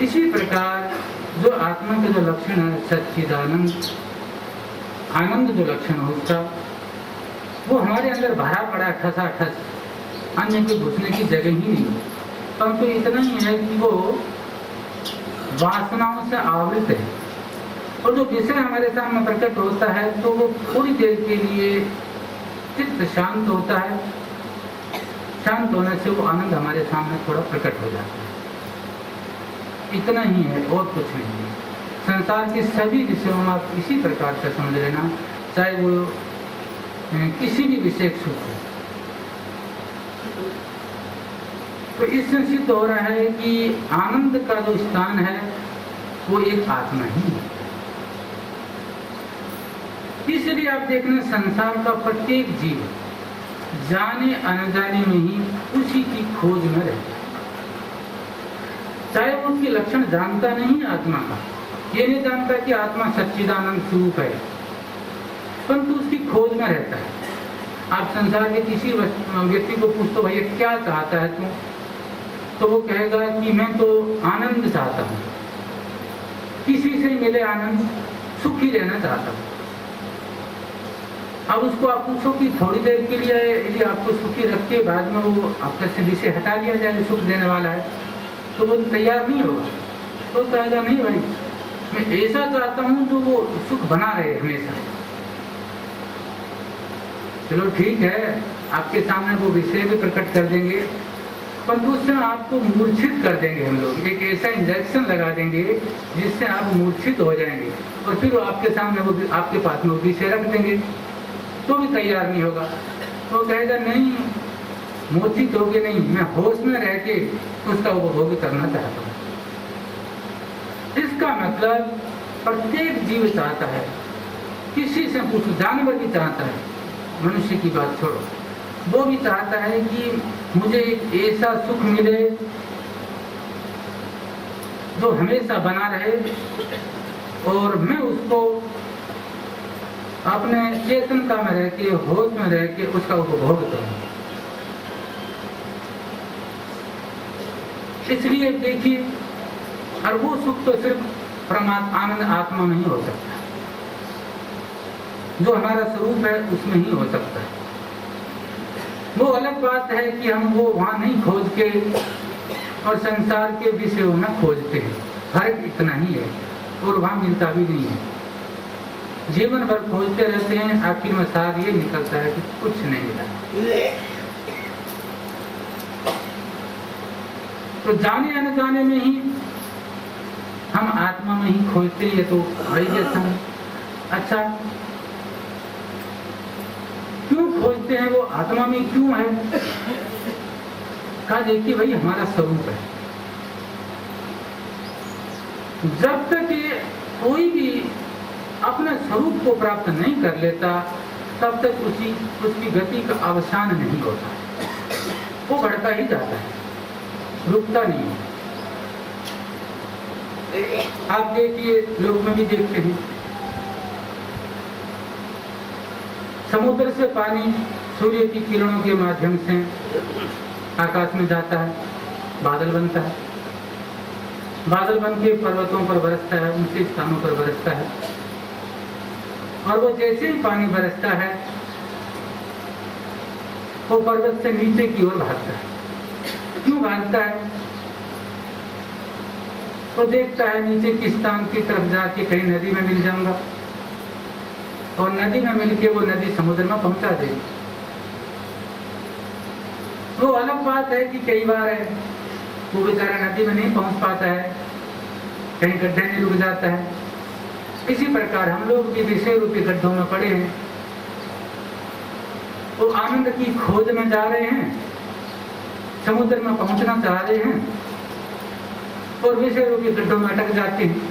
इसी प्रकार जो आत्मा का जो लक्षण है सच्चिदानंद, आनंद जो लक्षण है उसका, वो हमारे अंदर भरा पड़ा ठसाठस, अन्य के घुसने की जगह ही नहीं, परंतु इतना ही है कि वो वासनाओं से आवृत है। और जो विषय हमारे सामने प्रकट होता है तो वो थोड़ी देर के लिए चित्त शांत होता है, शांत होने से वो आनंद हमारे सामने थोड़ा प्रकट हो जाता है। इतना ही है और कुछ नहीं है। संसार के सभी विषयों में आप इसी प्रकार से समझ लेना, चाहे वो किसी भी विषय सुख हो। तो इससे सिद्ध हो रहा है कि आनंद का जो स्थान है वो एक आत्मा ही है। इसलिए आप देखना संसार का प्रत्येक जीव जाने अनजाने में ही उसी की खोज में रहता है। चाहे वो उसके लक्षण जानता नहीं आत्मा का, ये नहीं जानता कि आत्मा सच्चिदानंद स्वरूप है, परंतु उसकी खोज में रहता है। आप संसार के किसी व्यक्ति को पूछो भैया क्या चाहता है तू, तो वो कहेगा कि मैं तो आनंद चाहता हूँ, किसी से मिले आनंद, सुखी रहना चाहता हूँ। अब उसको आप पूछो कि थोड़ी देर के लिए यदि आपको सुखी रख के बाद में वो आपका शरीर से हटा दिया जाए जो सुख देने वाला है, तो वो तैयार नहीं होगा। तो कहेगा नहीं भाई, मैं ऐसा चाहता हूँ जो वो सुख बना रहे हमेशा। चलो ठीक है, आपके सामने वो विषय भी प्रकट कर देंगे, परंतु उससे आपको मूर्छित कर देंगे। हम लोग एक ऐसा इंजेक्शन लगा देंगे जिससे आप मूर्छित हो जाएंगे, और फिर वो आपके सामने वो आपके पास में वो विषय रख देंगे, तो भी तैयार नहीं होगा। तो कहेगा नहीं, मूर्छित होगे नहीं, मैं होश में रह के उसका उपभोग करना चाहता हूँ। इसका मतलब प्रत्येक जीव चाहता है, किसी से पूछो, जानवर भी चाहता है, मनुष्य की बात छोड़ो, वो भी चाहता है कि मुझे एक ऐसा सुख मिले जो हमेशा बना रहे और मैं उसको अपने चेतनता में रह के, होश में रह के उसका उपभोग करूं। इसलिए देखिए, और वो सुख तो सिर्फ परमात्मा आनंद आत्मा में ही हो सकता है, जो हमारा स्वरूप है उसमें ही हो सकता है। वो अलग बात है कि हम वो वहां नहीं खोज के और संसार के विषयों में खोजते हैं, फर्क इतना ही है, और वहां मिलता भी नहीं है। जीवन भर खोजते रहते हैं, आखिर में सार ये निकलता है कि कुछ नहीं मिला। तो जाने अनजाने में ही हम आत्मा में ही खोजते हैं, तो वही जैसा है। अच्छा, क्यों खोजते हैं, वो आत्मा में क्यों है? कहा देखिए भाई, हमारा स्वरूप है। जब तक ये कोई भी अपने स्वरूप को प्राप्त नहीं कर लेता, तब तक उसकी गति का अवसान नहीं होता, वो बढ़ता ही जाता है, रुकता नहीं है। आप देखिए, लोग में भी देखते हैं, समुद्र से पानी सूर्य की किरणों के माध्यम से आकाश में जाता है, बादल बनता है, बादल बन के पर्वतों पर बरसता है, ऊंचे स्थानों पर बरसता है, और वो जैसे ही पानी बरसता है वो पर्वत से नीचे की ओर भागता है। क्यों भागता है? तो देखता है नीचे की स्थान की तरफ जाके कहीं नदी में मिल जाऊंगा, और नदी में मिलके वो नदी समुद्र में पहुंचा देगी। वो अलग बात है कि कई बार है वो बेचारा नदी में नहीं पहुंच पाता है, कहीं गड्ढे में रुक जाता है। इसी प्रकार हम लोग भी विषय रूपी गड्ढों में पड़े हैं, वो आनंद की खोज में जा रहे हैं, समुद्र में पहुंचना चाह रहे हैं, और विषय रूपी गड्ढों में अटक जाते हैं,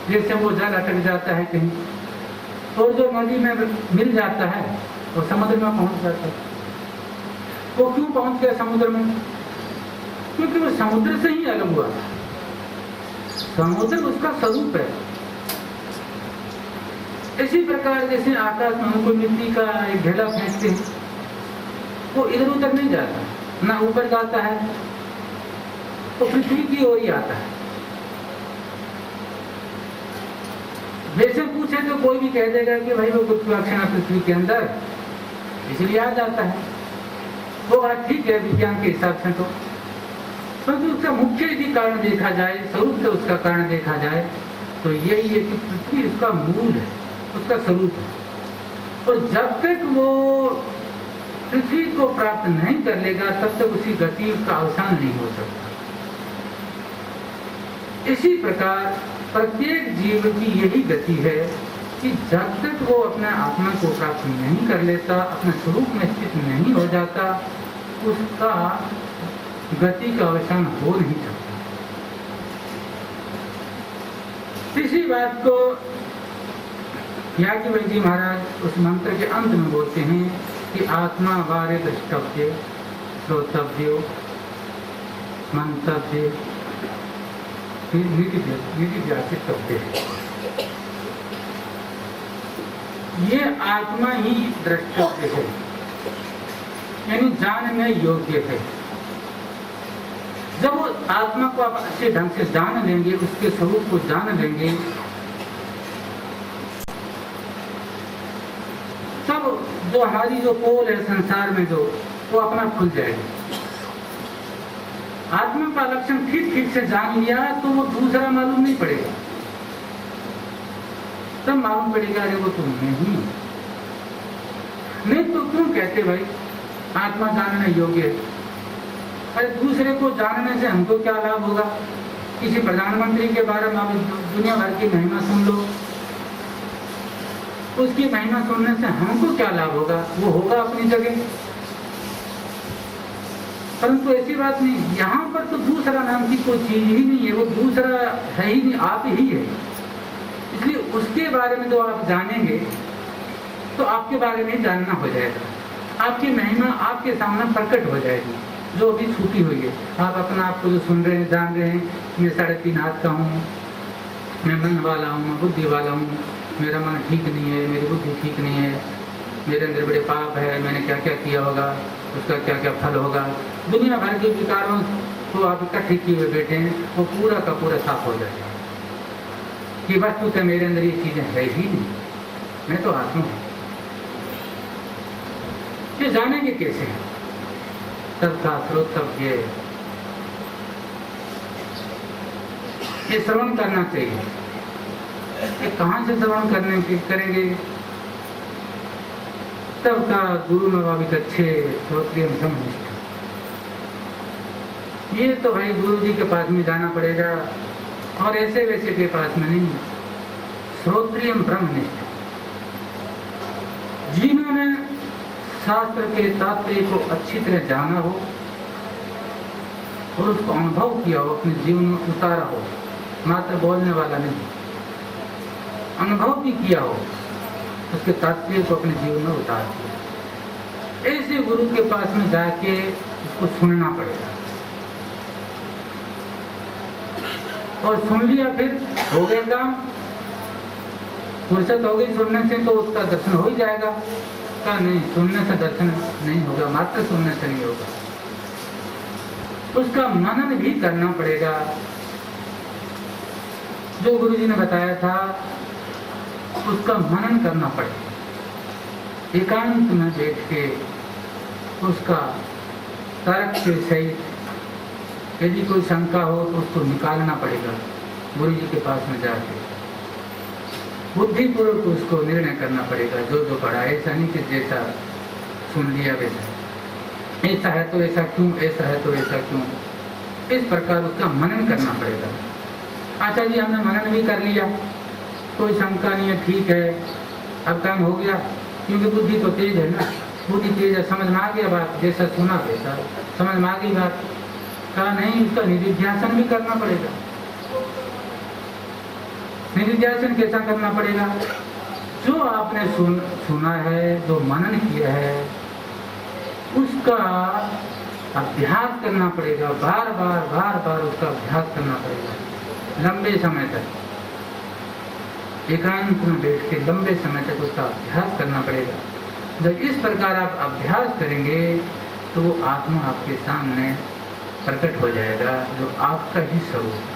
जैसे वो जल अटक जाता है कहीं, और जो नदी में मिल जाता है वो समुद्र में पहुंच जाता है। वो क्यों पहुंच गया समुद्र में? क्योंकि वो समुद्र से ही अलग हुआ, समुद्र उसका स्वरूप है। इसी प्रकार जैसे आकाश में हमको मिट्टी का एक ढेला फेंकते हैं, वो इधर उधर नहीं जाता, ना ऊपर जाता है, तो पृथ्वी की ओर ही आता है। वैसे पूछे तो कोई भी कह देगा कि भाई वो गुरुत्वाकर्षण है पृथ्वी के अंदर, इसलिए आ जाता है। वो बात ठीक है विज्ञान के हिसाब से, तो परंतु उसका मुख्य यदि कारण देखा जाए, स्वरूप से उसका कारण देखा जाए, तो यही है कि पृथ्वी उसका मूल है, उसका स्वरूप है। और जब तक वो पृथ्वी को प्राप्त नहीं कर लेगा, तब तक उसकी गति का अवसान नहीं हो सकता। इसी प्रकार प्रत्येक जीव की यही गति है कि जब तक वो अपने आत्मा को प्राप्त नहीं कर लेता, अपने स्वरूप में स्थित नहीं हो जाता, उसका गति का अवसान हो नहीं सकता। इसी बात को याज्ञवल्क्य जी महाराज उस मंत्र के अंत में बोलते हैं कि आत्मा बारे द्रष्टव्य, श्रोतव्य, मंतव्य, निधिध्यासितव्य। ये आत्मा ही द्रष्टव्य है, यानी जानने योग्य है। जब वो आत्मा को आप अच्छे ढंग से जान लेंगे, उसके स्वरूप को जान लेंगे, तब जो हमारी जो पोल है संसार में जो, वो अपना खुल जाएगी। आत्मा का लक्षण ठीक ठीक से जान लिया तो वो दूसरा मालूम नहीं पड़ेगा। तब मालूम पड़ेगा अरे वो तुम नहीं। नहीं तो क्यों कहते भाई आत्मा जानने योग्य है? अरे दूसरे को जानने से हमको क्या लाभ होगा? किसी प्रधानमंत्री के बारे में आप दुनिया भर की महिमा सुन लो, उसकी महिमा सुनने से हमको क्या लाभ होगा? वो होगा अपनी जगह, परंतु ऐसी बात नहीं। यहाँ पर तो दूसरा नाम की कोई चीज ही नहीं है, वो दूसरा है ही नहीं, आप ही है। इसलिए उसके बारे में जो आप जानेंगे तो आपके बारे में जानना हो जाएगा, आपकी महिमा आपके सामने प्रकट हो जाएगी जो अभी छुपी हुई है। आप अपना आपको जो सुन रहे हैं, जान रहे हैं, मैं 3.5 हाथ का हूँ, मैं मन वाला हूँ, मैं बुद्धि वाला हूँ, मेरा मन ठीक नहीं है, मेरी बुद्धि ठीक नहीं है, मेरे अंदर बड़े पाप है, मैंने क्या क्या किया होगा, उसका क्या क्या फल होगा। दुनिया भर के विकारों को आप इकट्ठे किए हुए बैठे हैं, वो पूरा का पूरा साफ हो जाएगा कि वस्तुतः मेरे अंदर ये चीजें है ही नहीं, मैं तो आत्मा हूँ। ये जानेंगे कैसे? सबका श्रोतव्य, ये श्रवण करना चाहिए। ये कहाँ से श्रवण करेंगे? तब का गुरु नवाबिक अच्छे श्रोत्रिय ब्रह्मनिष्ठ। ये तो भाई गुरु जी के पास में जाना पड़ेगा और ऐसे वैसे के पास में नहीं, श्रोत्रिय ब्रह्मनिष्ठ जिन्होंने शास्त्र के तात्पर्य को अच्छी तरह जाना हो और उसको अनुभव किया हो, अपने जीवन में उतारा हो, मात्र बोलने वाला नहीं, अनुभव भी किया हो, उसके तात्पर्य को अपने जीवन में उतार दिया। ऐसे गुरु के पास में जाके उसको सुनना पड़ेगा और सुन लिया, फिर हो गया काम, फुर्सत हो गई सुनने से तो उसका दर्शन हो ही जाएगा। का नहीं, सुनने से दर्शन नहीं होगा, मात्र सुनने से नहीं होगा, उसका मनन भी करना पड़ेगा। जो गुरु जी ने बताया था उसका मनन करना पड़ेगा, एकांत में बैठ के उसका तर्क के सहित यदि कोई शंका हो तो उसको निकालना पड़ेगा। गुरु जी के पास में जाके बुद्धिपूर्वक उसको निर्णय करना पड़ेगा। जो जो पढ़ा, ऐसा नहीं कि जैसा सुन लिया वैसा, ऐसा है तो ऐसा क्यों, ऐसा है तो ऐसा क्यों, इस प्रकार उसका मनन करना पड़ेगा। अच्छा जी, हमने मनन भी कर लिया, कोई शंका नहीं है, ठीक है, अब काम हो गया, क्योंकि बुद्धि तो तेज है ना, बुद्धि तेज है, समझ में आ गया बात, जैसा सुना वैसा समझ में आ गई बात। कहा नहीं, उसका निधिध्यासन भी करना पड़ेगा। निधिध्यासन कैसा करना पड़ेगा? जो आपने सुना है, जो मनन किया है, उसका अभ्यास करना पड़ेगा, बार बार उसका अभ्यास करना पड़ेगा, लंबे समय तक एकांत में बैठ के लंबे समय तक उसका अभ्यास करना पड़ेगा। जब इस प्रकार आप अभ्यास करेंगे तो वो आत्मा आपके सामने प्रकट हो जाएगा, जो आपका ही स्वरूप है।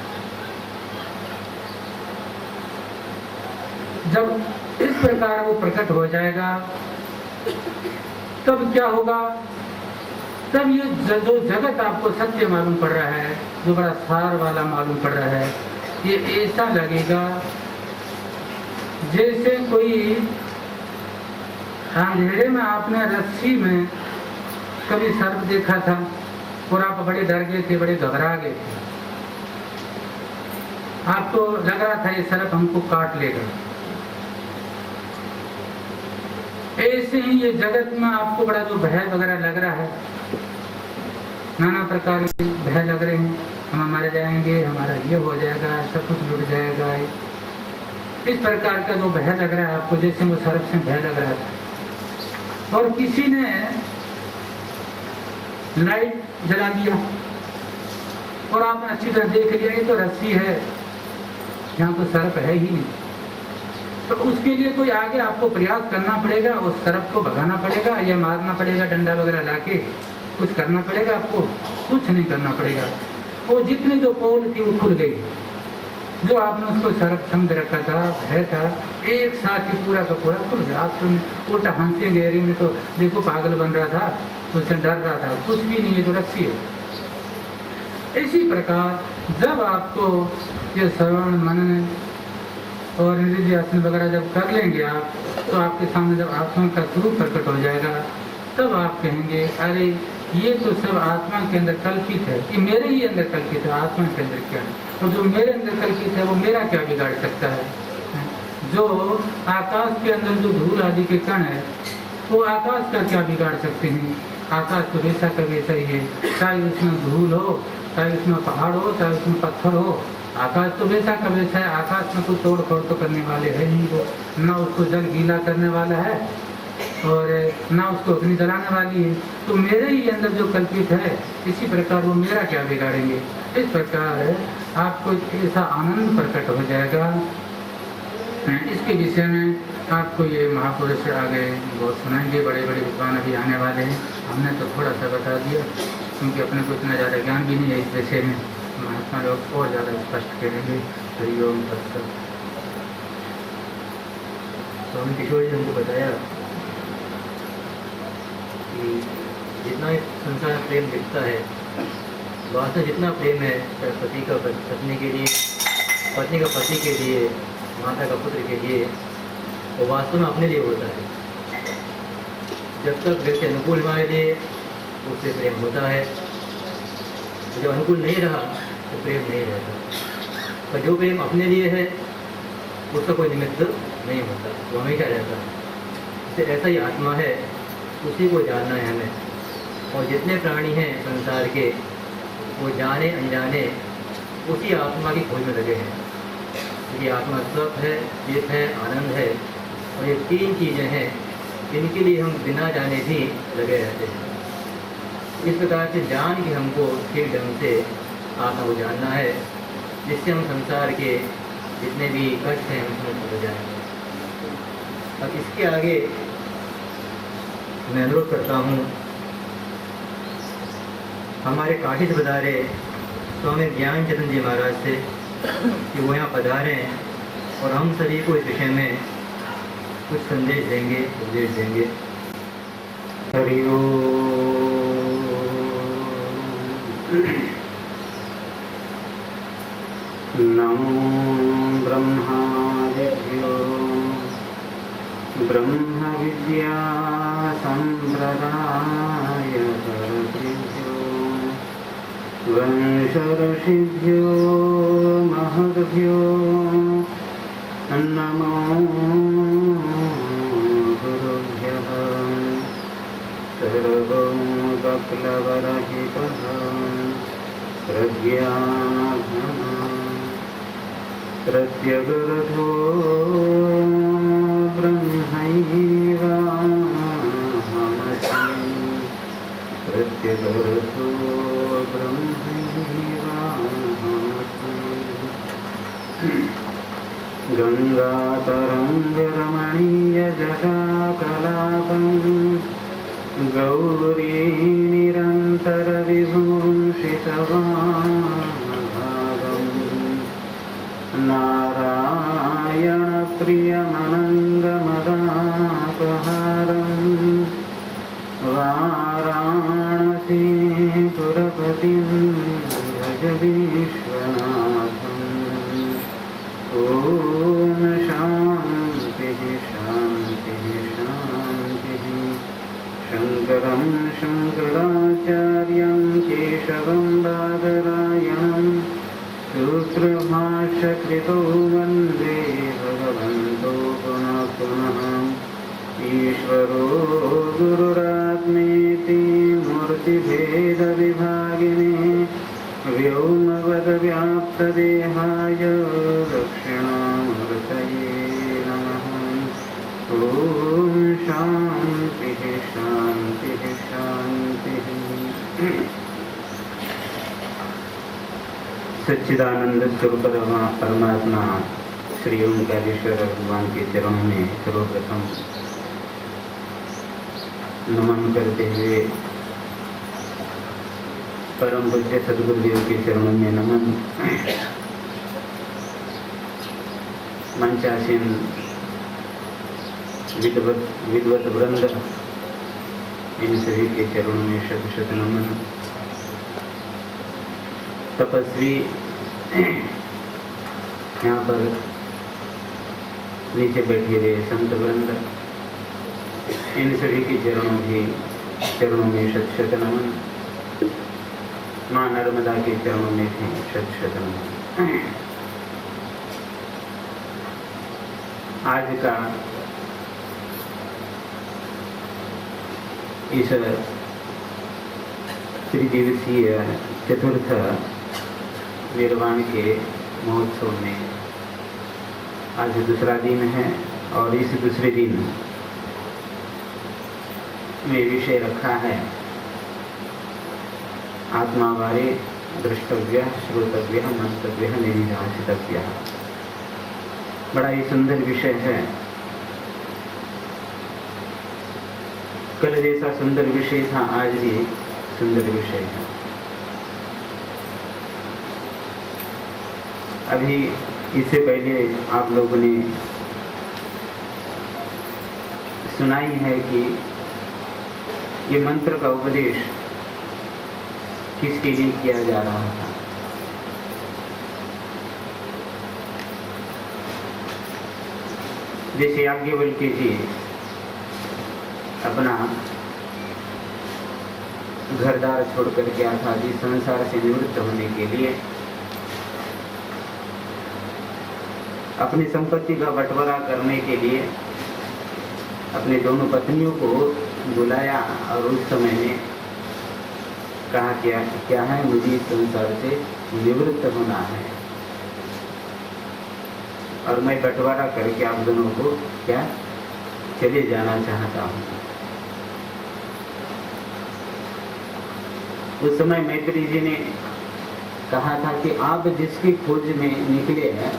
जब इस प्रकार वो प्रकट हो जाएगा तब क्या होगा? तब ये जो जगत आपको सत्य मालूम पड़ रहा है, जो बड़ा सार वाला मालूम पड़ रहा है, ये ऐसा लगेगा जैसे कोई अंधेरे में आपने रस्सी में कभी सर्प देखा था और आप बड़े डर गए थे, बड़े घबरा गए थे, आपको लग रहा था ये सर्प हमको काट लेगा। ऐसे ही ये जगत में आपको बड़ा जो भय वगैरह लग रहा है, नाना प्रकार के भय लग रहे हैं, हम मर जाएंगे, हमारा ये हो जाएगा, सब कुछ लुट जाएगा, इस प्रकार का जो भय लग रहा है आपको, जैसे वो सर्प से भय लग रहा था, और किसी ने लाइट जला दिया और आपने अच्छी तरह देख लिया ये तो रस्सी है, यहाँ तो सर्प है ही नहीं, तो उसके लिए कोई आगे आपको प्रयास करना पड़ेगा, उस सर्प को भगाना पड़ेगा या मारना पड़ेगा, डंडा वगैरह लाके कुछ करना पड़ेगा आपको? कुछ नहीं करना पड़ेगा। वो जितनी जो पोल थी वो खुल गई, जो आपने उसको सर्प समझ रखा था, भय था, एक साथ ही पूरा का पूरा खुल गया। आप तो उल्टा हंसी गहरी में तो देखो पागल बन रहा था, उससे डर रहा था, कुछ भी नहीं है, जो रस्सी है। इसी प्रकार जब आपको ये श्रवण मनन और निधिध्यासन वगैरह जब कर लेंगे आप, तो आपके सामने जब आत्मा का स्वरूप प्रकट हो जाएगा, तब आप कहेंगे अरे ये तो सब आत्मा के अंदर कल्पित है, ये मेरे ही अंदर कल्पित है, आत्मा के अंदर क्या है? और जो मेरे अंदर कल्पित है वो मेरा क्या बिगाड़ सकता है? जो आकाश के अंदर जो धूल आदि के कण है वो आकाश का क्या बिगाड़ सकते हैं? आकाश तो वैसा का वैसा ही है, चाहे उसमें धूल हो, चाहे उसमें पहाड़ हो, चाहे उसमें पत्थर हो, आकाश तो वैसा का वैसा है। आकाश में कोई तोड़ फोड़ तो करने वाले है नहीं, वो ना उसको जल गीला करने वाला है और ना उसको अग्नि जलाने वाली है। तो मेरे ही अंदर जो कल्पित है, इसी प्रकार वो मेरा क्या बिगाड़ेंगे? इस प्रकार आपको ऐसा आनंद प्रकट हो जाएगा। इसके विषय में आपको ये महापुरुष आगे बहुत सुनाएंगे, बड़े बड़े विद्वान अभी आने वाले हैं। हमने तो थोड़ा सा बता दिया क्योंकि अपने को इतना ज़्यादा ज्ञान भी नहीं है इस विषय में, महात्मा लोग और ज़्यादा स्पष्ट करेंगे। हरिओम तत्सत। स्वामी किशोर जी ने हमको बताया कि जितना इस संसार में प्रेम दिखता है, वास्तव जितना प्रेम है पति का पत्नी के लिए, पत्नी का पति के लिए, माता का पुत्र के लिए, वो वास्तव में अपने लिए होता है। जब तक व्यक्ति अनुकूल हमारे लिए, उससे प्रेम होता है, जब अनुकूल नहीं रहा तो प्रेम नहीं रहता। पर जो प्रेम अपने लिए है उसका कोई निमित्त नहीं होता, वो हमेशा रहता है। इससे ऐसा ही आत्मा है, उसी को जानना है हमें। और जितने प्राणी हैं संसार के, वो जाने अनजाने उसी आत्मा की खोज में लगे हैं। क्योंकि आत्मा सत है, चित है, आनंद है, और ये तीन चीज़ें हैं जिनके लिए हम बिना जाने भी लगे रहते हैं। इस प्रकार से जान के हमको ठीक ढंग से आत्मा को जानना है, जिससे हम संसार के जितने भी कष्ट हैं उसमें हो जाएंगे। अब इसके आगे मैं अनुरोध करता हूँ हमारे काशी से पधारे स्वामी ज्ञान चंद्र जी महाराज से कि वो यहाँ पधारें और हम सभी को इस विषय में कुछ संदेश देंगे, उपदेश देंगे। हरिओम। नमो ब्रह्मादिभ्यो ब्रह्म विद्या संप्रदाय कर्तृभ्यो वंश ऋषिभ्यो महद्भ्यो नमो गुरुभ्यः। सर्वं बक्लवरहितः प्रज्ञानघनः प्रत्यगर्थो ब्रह्मैवाहमस्मि प्रत्यगर्थो ब्रह्मैवाहमस्मि। गङ्गातरङ्गरमणीयजटाकलापं गौरी निरन्तरविभूषितवान् नारायणप्रियमनङ्गमदापहारं वाराणसीपुरपतिं भज विश्वनाथम्। ॐ शान्तिः शान्तिः शान्तिः। शङ्करं शङ्कराचार्यं केशवं बादरायणं सूत्रभाष्यकृतो वन्दे भगवन्तो पुनः पुनः। ईश्वरो गुरुरात्मेति मूर्तिभेदविभागिने व्योमवद्व्याप्तदेहाय दक्षिणामूर्तये नमः। ॐ शान्तिः सच्चिदानंद स्वरूप परमात्मा श्री ओंकारेश्वर भगवान के चरणों में सर्वप्रथम नमन करते हुए परम पूज्य सदगुरुदेव के चरणों में नमन। मंचासीन विद्वत वृंद, इन सभी के चरणों में शत शत नमन। तपस्वी यहाँ पर नीचे बैठे हुए संत वृंद, इन सभी के चरणों में शत शत नमन। माँ नर्मदा के चरणों में भी शत शत नमन। आज का इस त्रिदिवसीय चतुर्थ निर्वाण के महोत्सव में आज दूसरा दिन है और इस दूसरे दिन में विषय रखा है आत्मा वारे द्रष्टव्य श्रोतव्य मंतव्य निधिध्यासितव्य। बड़ा ही सुंदर विषय है। कल जैसा सुंदर विषय था आज भी सुंदर विषय है। अभी इससे पहले आप लोगों ने सुनाई है कि ये मंत्र का उपदेश किसके लिए किया जा रहा था। जैसे याज्ञवल्क्य जी अपना घरदार छोड़ करके अर्थात इस संसार से निवृत्त होने के लिए अपनी संपत्ति का बंटवारा करने के लिए अपने दोनों पत्नियों को बुलाया और उस समय में कहा क्या है, मुझे इस संसार से निवृत्त होना है और मैं बंटवारा करके आप दोनों को क्या चले जाना चाहता हूँ। उस समय मैत्री जी ने कहा था कि आप जिसकी खोज में निकले हैं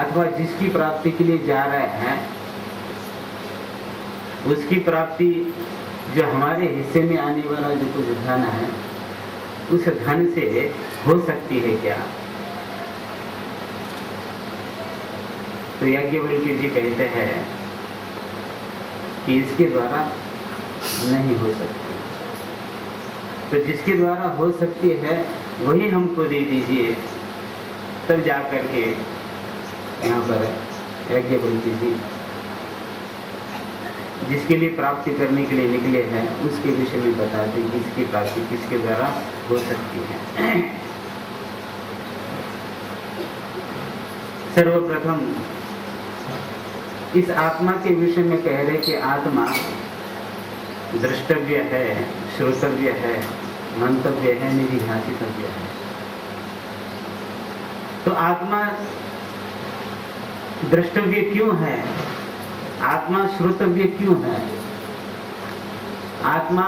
अथवा जिसकी प्राप्ति के लिए जा रहे हैं उसकी प्राप्ति जो हमारे हिस्से में आने वाला जो कुछ धन है उस धन से हो सकती है क्या। तो याज्ञवल्क्य जी कहते हैं कि इसके द्वारा नहीं हो सकती, तो जिसके द्वारा हो सकती है वही हमको दे दीजिए। तब जाकर के यहाँ पर याज्ञवल्क्य जी जिसके लिए प्राप्ति करने के लिए निकले हैं उसके विषय में बताते कि इसकी प्राप्ति किसके द्वारा हो सकती है। सर्वप्रथम इस आत्मा के विषय में कह रहे कि आत्मा द्रष्टव्य है, श्रोतव्य है, मंतव्य है, निधिध्यासितव्य है। तो आत्मा द्रष्टव्य क्यों है, आत्मा श्रोतव्य क्यों है, आत्मा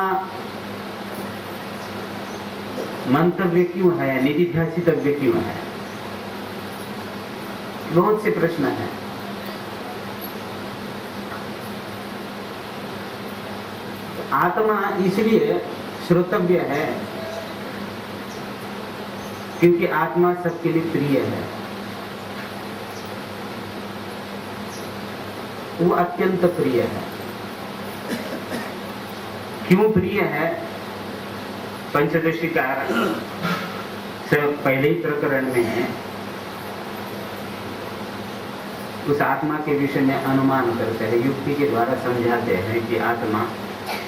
मंतव्य क्यों है, निधिध्यासितव्य क्यों है। बहुत से प्रश्न हैं। आत्मा इसलिए श्रोतव्य है क्योंकि आत्मा सबके लिए प्रिय है। वो अत्यंत प्रिय है। क्यों प्रिय है? पंचदशीकार से पहले ही प्रकरण में है उस आत्मा के विषय में अनुमान करते हैं, युक्ति के द्वारा समझाते हैं कि आत्मा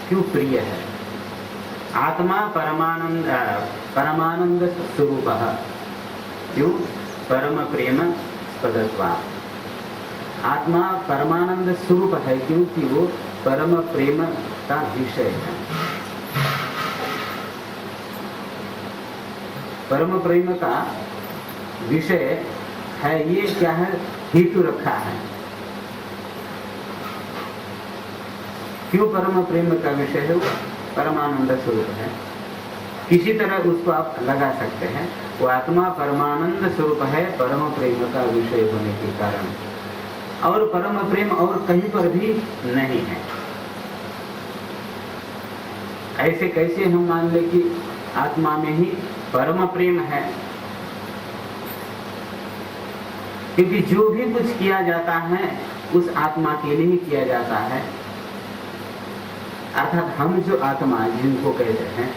क्यों प्रिय है। आत्मा परमानंद स्वरूप, क्यों? परम प्रेम पदत्वात्। आत्मा परमानंद स्वरूप है क्योंकि वो परम प्रेम का विषय है। परम प्रेम का विषय है, ये क्या है, हेतु रखा है। क्यों परम प्रेम का विषय है? वो परमानंद स्वरूप है। किसी तरह उसको आप लगा सकते हैं। वो आत्मा परमानंद स्वरूप है, परम प्रेम का विषय होने के कारण, और परम प्रेम और कहीं पर भी नहीं है। ऐसे कैसे हम मान ले कि आत्मा में ही परम प्रेम है? क्योंकि जो भी कुछ किया जाता है उस आत्मा के लिए ही किया जाता है। अर्थात हम जो आत्मा जिनको कहते हैं,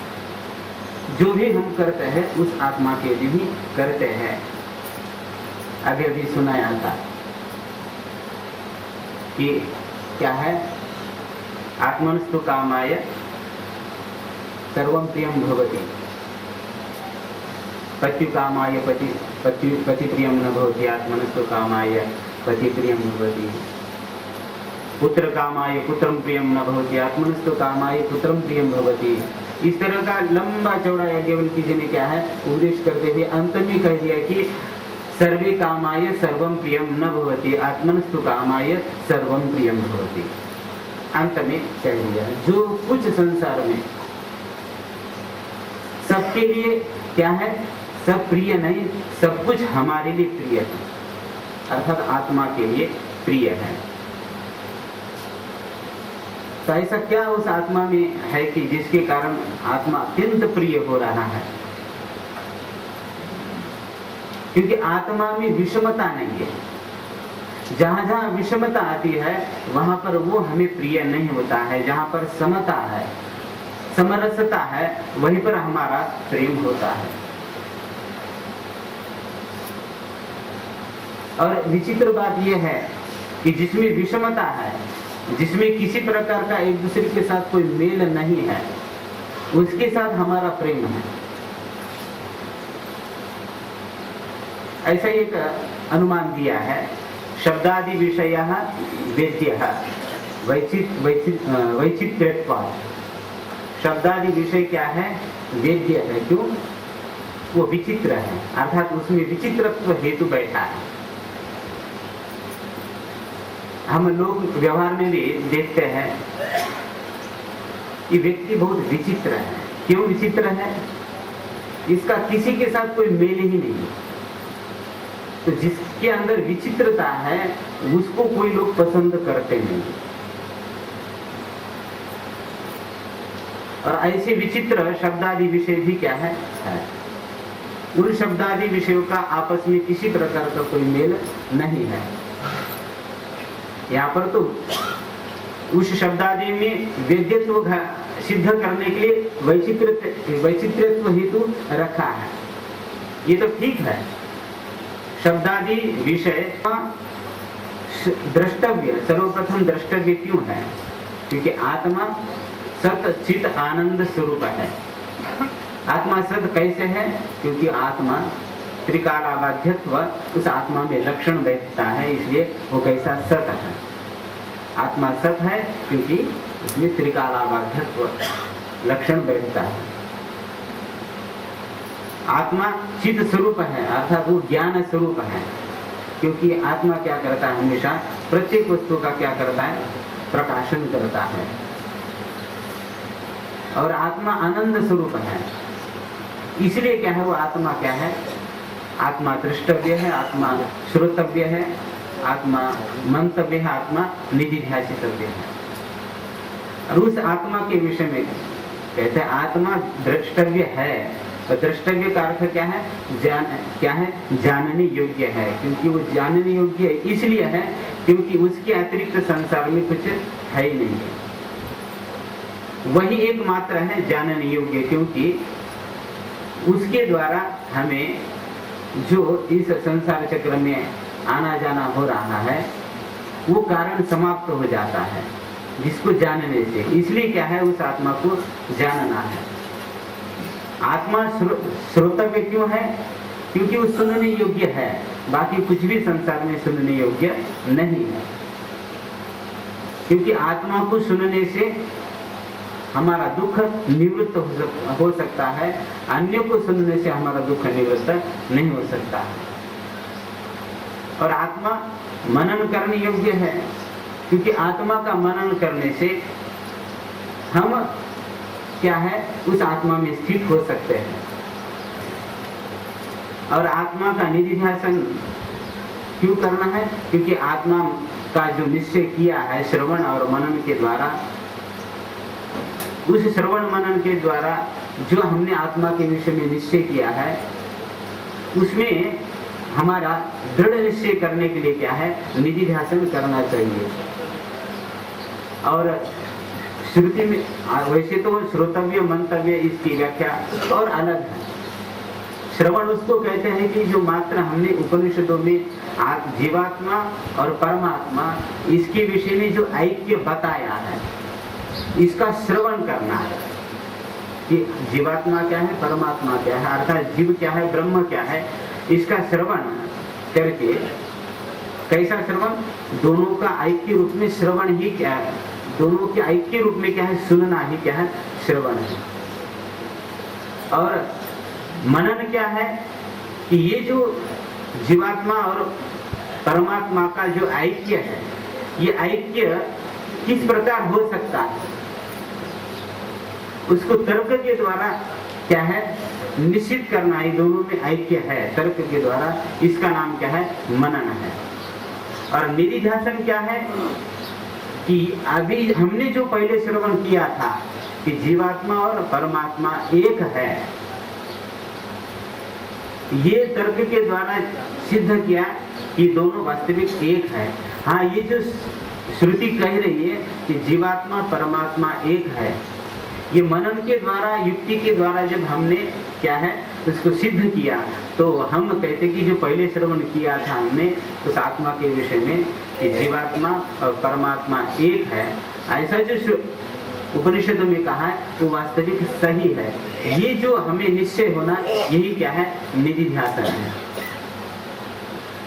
जो भी हम करते हैं उस आत्मा के लिए ही करते हैं। अभी अभी सुनाया था कि क्या है, आत्मनस्तु कामाय सर्वं प्रियं भवति, पति कामाय पति प्रियं न भवति, आत्मनस्तु कामाय पति प्रियं भवति, पुत्र कामाय पुत्रं प्रियं न भवति, आत्मनस्तु कामाय पुत्रं प्रियं भवति। इस तरह का लंबा चौड़ा याज्ञवल्क्य जी ने क्या है उपदेश करते हुए अंत में कह दिया कि सर्वे कामाय सर्वं प्रियं न भवति, आत्मनस्तु कामाय सर्वं प्रियं भवति। अंत में कह दिया जो कुछ संसार में सबके लिए क्या है, सब प्रिय नहीं, सब कुछ हमारे लिए प्रिय है, अर्थात आत्मा के लिए प्रिय है। तो ऐसा क्या उस आत्मा में है कि जिसके कारण आत्मा अत्यंत प्रिय हो रहा है? क्योंकि आत्मा में विषमता नहीं है। जहां जहां विषमता आती है वहां पर वो हमें प्रिय नहीं होता है। जहां पर समता है, समरसता है, वहीं पर हमारा प्रेम होता है। और विचित्र बात यह है कि जिसमें विषमता है, जिसमें किसी प्रकार का एक दूसरे के साथ कोई मेल नहीं है, उसके साथ हमारा प्रेम है। ऐसा एक अनुमान दिया है, शब्दादि विषयः वेद्यः वैचित्र्यत्वात्। शब्दादि विषय क्या है? वेद्य है। क्यों? वो विचित्र है, अर्थात उसमें विचित्रत्व हेतु बैठा है। हम लोग व्यवहार में भी देखते हैं कि व्यक्ति बहुत विचित्र है। क्यों विचित्र है? इसका किसी के साथ कोई मेल ही नहीं है। तो जिसके अंदर विचित्रता है उसको कोई लोग पसंद करते नहीं। और ऐसे विचित्र शब्दादि विषय भी क्या है? उन शब्दादि विषयों का आपस में किसी प्रकार का कोई मेल नहीं है। यहाँ पर तो उस शब्दादि में वेद्यत्व सिद्ध करने के लिए वैचित्र्यत्व हेतु रखा है। ये तो ठीक है। शब्दादि विषय द्रष्टव्य, सर्वप्रथम द्रष्टव्य क्यों है? क्योंकि आत्मा सत चित आनंद स्वरूप है। आत्मा सत कैसे है? क्योंकि आत्मा त्रिकालाबाध्यत्व उस आत्मा में लक्षण बैठता है, इसलिए वो कैसा सत है। आत्मा सत है क्योंकि उसमें त्रिकालाबाध्यत्व लक्षण बैठता है। आत्मा चित स्वरूप है, अर्थात वो ज्ञान स्वरूप है। क्योंकि आत्मा क्या करता है? हमेशा प्रत्येक वस्तु का क्या करता है? प्रकाशन करता है। और आत्मा आनंद स्वरूप है, इसलिए क्या है? वो आत्मा क्या है? आत्मा दृष्टव्य है, आत्मा श्रोतव्य है, आत्मा मंतव्य है, आत्मा निधिध्यासितव्य है। और उस आत्मा के विषय में कहते हैं आत्मा द्रष्टव्य है। और द्रष्टव्य का अर्थ क्या है? क्या है? जानने योग्य है। क्योंकि वो जानने योग्य इसलिए है क्योंकि उसके अतिरिक्त संसार में कुछ है ही नहीं है। वही एकमात्र है जानने योग्य, क्योंकि उसके द्वारा हमें जो इस संसार चक्र में आना जाना हो रहा है वो कारण समाप्त हो जाता है जिसको जानने से। इसलिए क्या है? उस आत्मा को जानना है। आत्मा श्रोतव्य क्यों है? क्योंकि वो सुनने योग्य है, बाकी कुछ भी संसार में सुनने योग्य नहीं है। क्योंकि आत्मा को सुनने से हमारा दुख निवृत्त हो सकता है, अन्य को सुनने से हमारा दुख निवृत्त नहीं हो सकता है। और आत्मा मनन करने योग्य है, क्योंकि आत्मा का मनन करने से हम क्या है, उस आत्मा में स्थित हो सकते हैं। और आत्मा का निधिध्यासन क्यों करना है? क्योंकि आत्मा का जो निश्चय किया है श्रवण और मनन के द्वारा, उस श्रवण मनन के द्वारा जो हमने आत्मा के विषय में निश्चय किया है, उसमें हमारा दृढ़ निश्चय करने के लिए क्या है, निधिध्यासन करना चाहिए। और श्रुति में वैसे तो श्रोतव्य मंतव्य इसकी व्याख्या और अलग है। श्रवण उसको कहते हैं कि जो मात्र हमने उपनिषदों में जीवात्मा और परमात्मा इसके विषय में जो ऐक्य बताया है, इसका श्रवण करना है कि जीवात्मा क्या है, परमात्मा क्या है, अर्थात जीव क्या है, ब्रह्म क्या है, इसका श्रवण करके, कैसा श्रवण, दोनों का ऐक्य रूप में श्रवण ही क्या है, दोनों के ऐक्य रूप में क्या है, सुनना ही क्या है, श्रवण है। और मनन क्या है कि ये जो जीवात्मा और परमात्मा का जो ऐक्य है, ये ऐक्य किस प्रकार हो सकता है, उसको तर्क के द्वारा क्या है, निश्चित करना। ये दोनों में ऐक्य है तर्क के द्वारा, इसका नाम क्या है, मनन है। और निधिध्यासन क्या है कि अभी हमने जो पहले श्रवण किया था कि जीवात्मा और परमात्मा एक है, ये तर्क के द्वारा सिद्ध किया कि दोनों वास्तविक एक है। हाँ, ये जो श्रुति कह रही है कि जीवात्मा परमात्मा एक है, ये मनन के द्वारा, युक्ति के द्वारा जब हमने क्या है उसको सिद्ध किया, तो हम कहते कि जो पहले श्रवण किया था हमने उस आत्मा के विषय में कि जीवात्मा और परमात्मा एक है, ऐसा जो उपनिषद में कहा है वो वास्तविक सही है। ये जो हमें निश्चय होना, यही क्या है, निधिध्यासन है।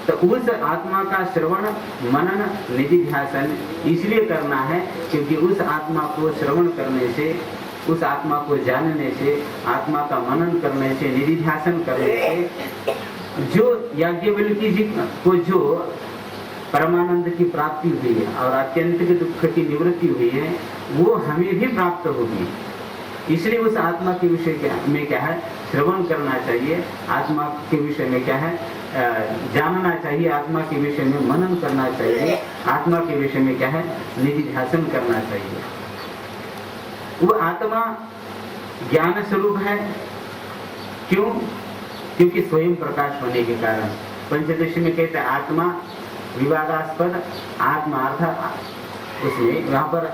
तो उस आत्मा का श्रवण मनन निधिध्यासन इसलिए करना है क्योंकि उस आत्मा को श्रवण करने से, उस आत्मा को जानने से, आत्मा का मनन करने से, निधिध्यासन करने से जो याज्ञवल्क्य जी को जो परमानंद की प्राप्ति हुई है और अत्यंत के दुख की निवृत्ति हुई है, वो हमें भी प्राप्त होगी। इसलिए उस आत्मा के विषय में क्या है, श्रवण करना चाहिए, आत्मा के विषय में क्या है, जानना चाहिए, आत्मा के विषय में मनन करना चाहिए, आत्मा के विषय में क्या है, निधिध्यासन करना चाहिए। वो आत्मा ज्ञान स्वरूप है, क्यों? क्योंकि स्वयं प्रकाश होने के कारण। पंचदशी में कहते हैं आत्मा विवादास्पद आत्मा, अर्थात उसमें वहां पर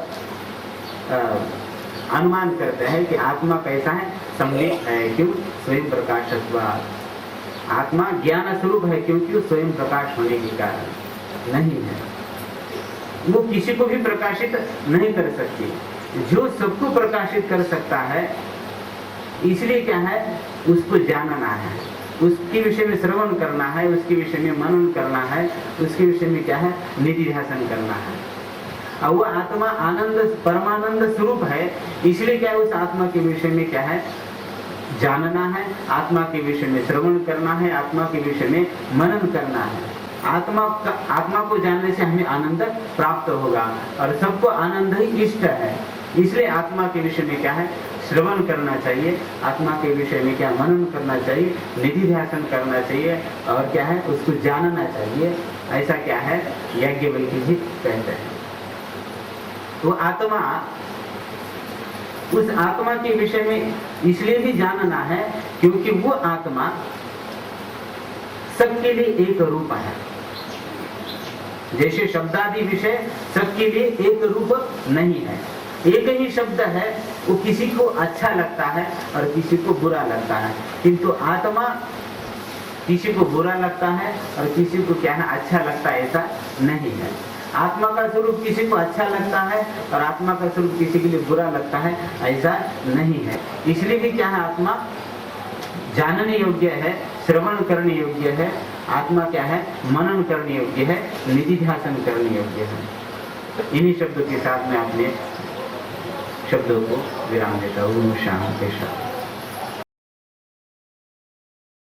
अनुमान करते हैं कि आत्मा कैसा है, सम्यक है, क्यों? स्वयं प्रकाशत्वात्। आत्मा ज्ञान स्वरूप है क्योंकि स्वयं प्रकाश होने के कारण नहीं है, वो किसी को भी प्रकाशित नहीं कर सकती। जो सबको प्रकाशित कर सकता है, इसलिए क्या है, उसको जानना है, उसके विषय में श्रवण करना है, उसके विषय में मनन करना है, उसके विषय में क्या है, निधिध्यासन करना है। और वो आत्मा आनंद परमानंद स्वरूप है, इसलिए क्या है, उस आत्मा के विषय में क्या है, जानना है, आत्मा के विषय में श्रवण करना है, आत्मा के विषय में मनन करना है। आत्मा को जानने से हमें आनंद प्राप्त होगा और सबको आनंद ही इष्ट है, इसलिए आत्मा के विषय में क्या है, श्रवण करना चाहिए, आत्मा के विषय में क्या, मनन करना चाहिए, निधिध्यासन करना चाहिए और क्या है, उसको जानना चाहिए। ऐसा क्या है, याज्ञवल्क्य जी कहते हैं। तो आत्मा, उस आत्मा के विषय में इसलिए भी जानना है क्योंकि वो आत्मा सबके लिए एक रूप है। जैसे शब्दादि विषय सबके लिए एक रूप नहीं है, एक ही शब्द है, वो किसी को अच्छा लगता है और किसी को बुरा लगता है, किंतु आत्मा किसी को बुरा लगता है और किसी को क्या है, अच्छा लगता है, ऐसा नहीं है। आत्मा का स्वरूप किसी को अच्छा लगता है और आत्मा का स्वरूप किसी के लिए बुरा लगता है, ऐसा नहीं है। इसलिए भी क्या है, आत्मा जानने योग्य है, श्रवण करने योग्य है, आत्मा क्या है, मनन करने योग्य है, निधिध्यासन करने योग्य है। इन्हीं शब्दों के साथ में अपने शब्दों को विराम देता हूँ। शांति शांति।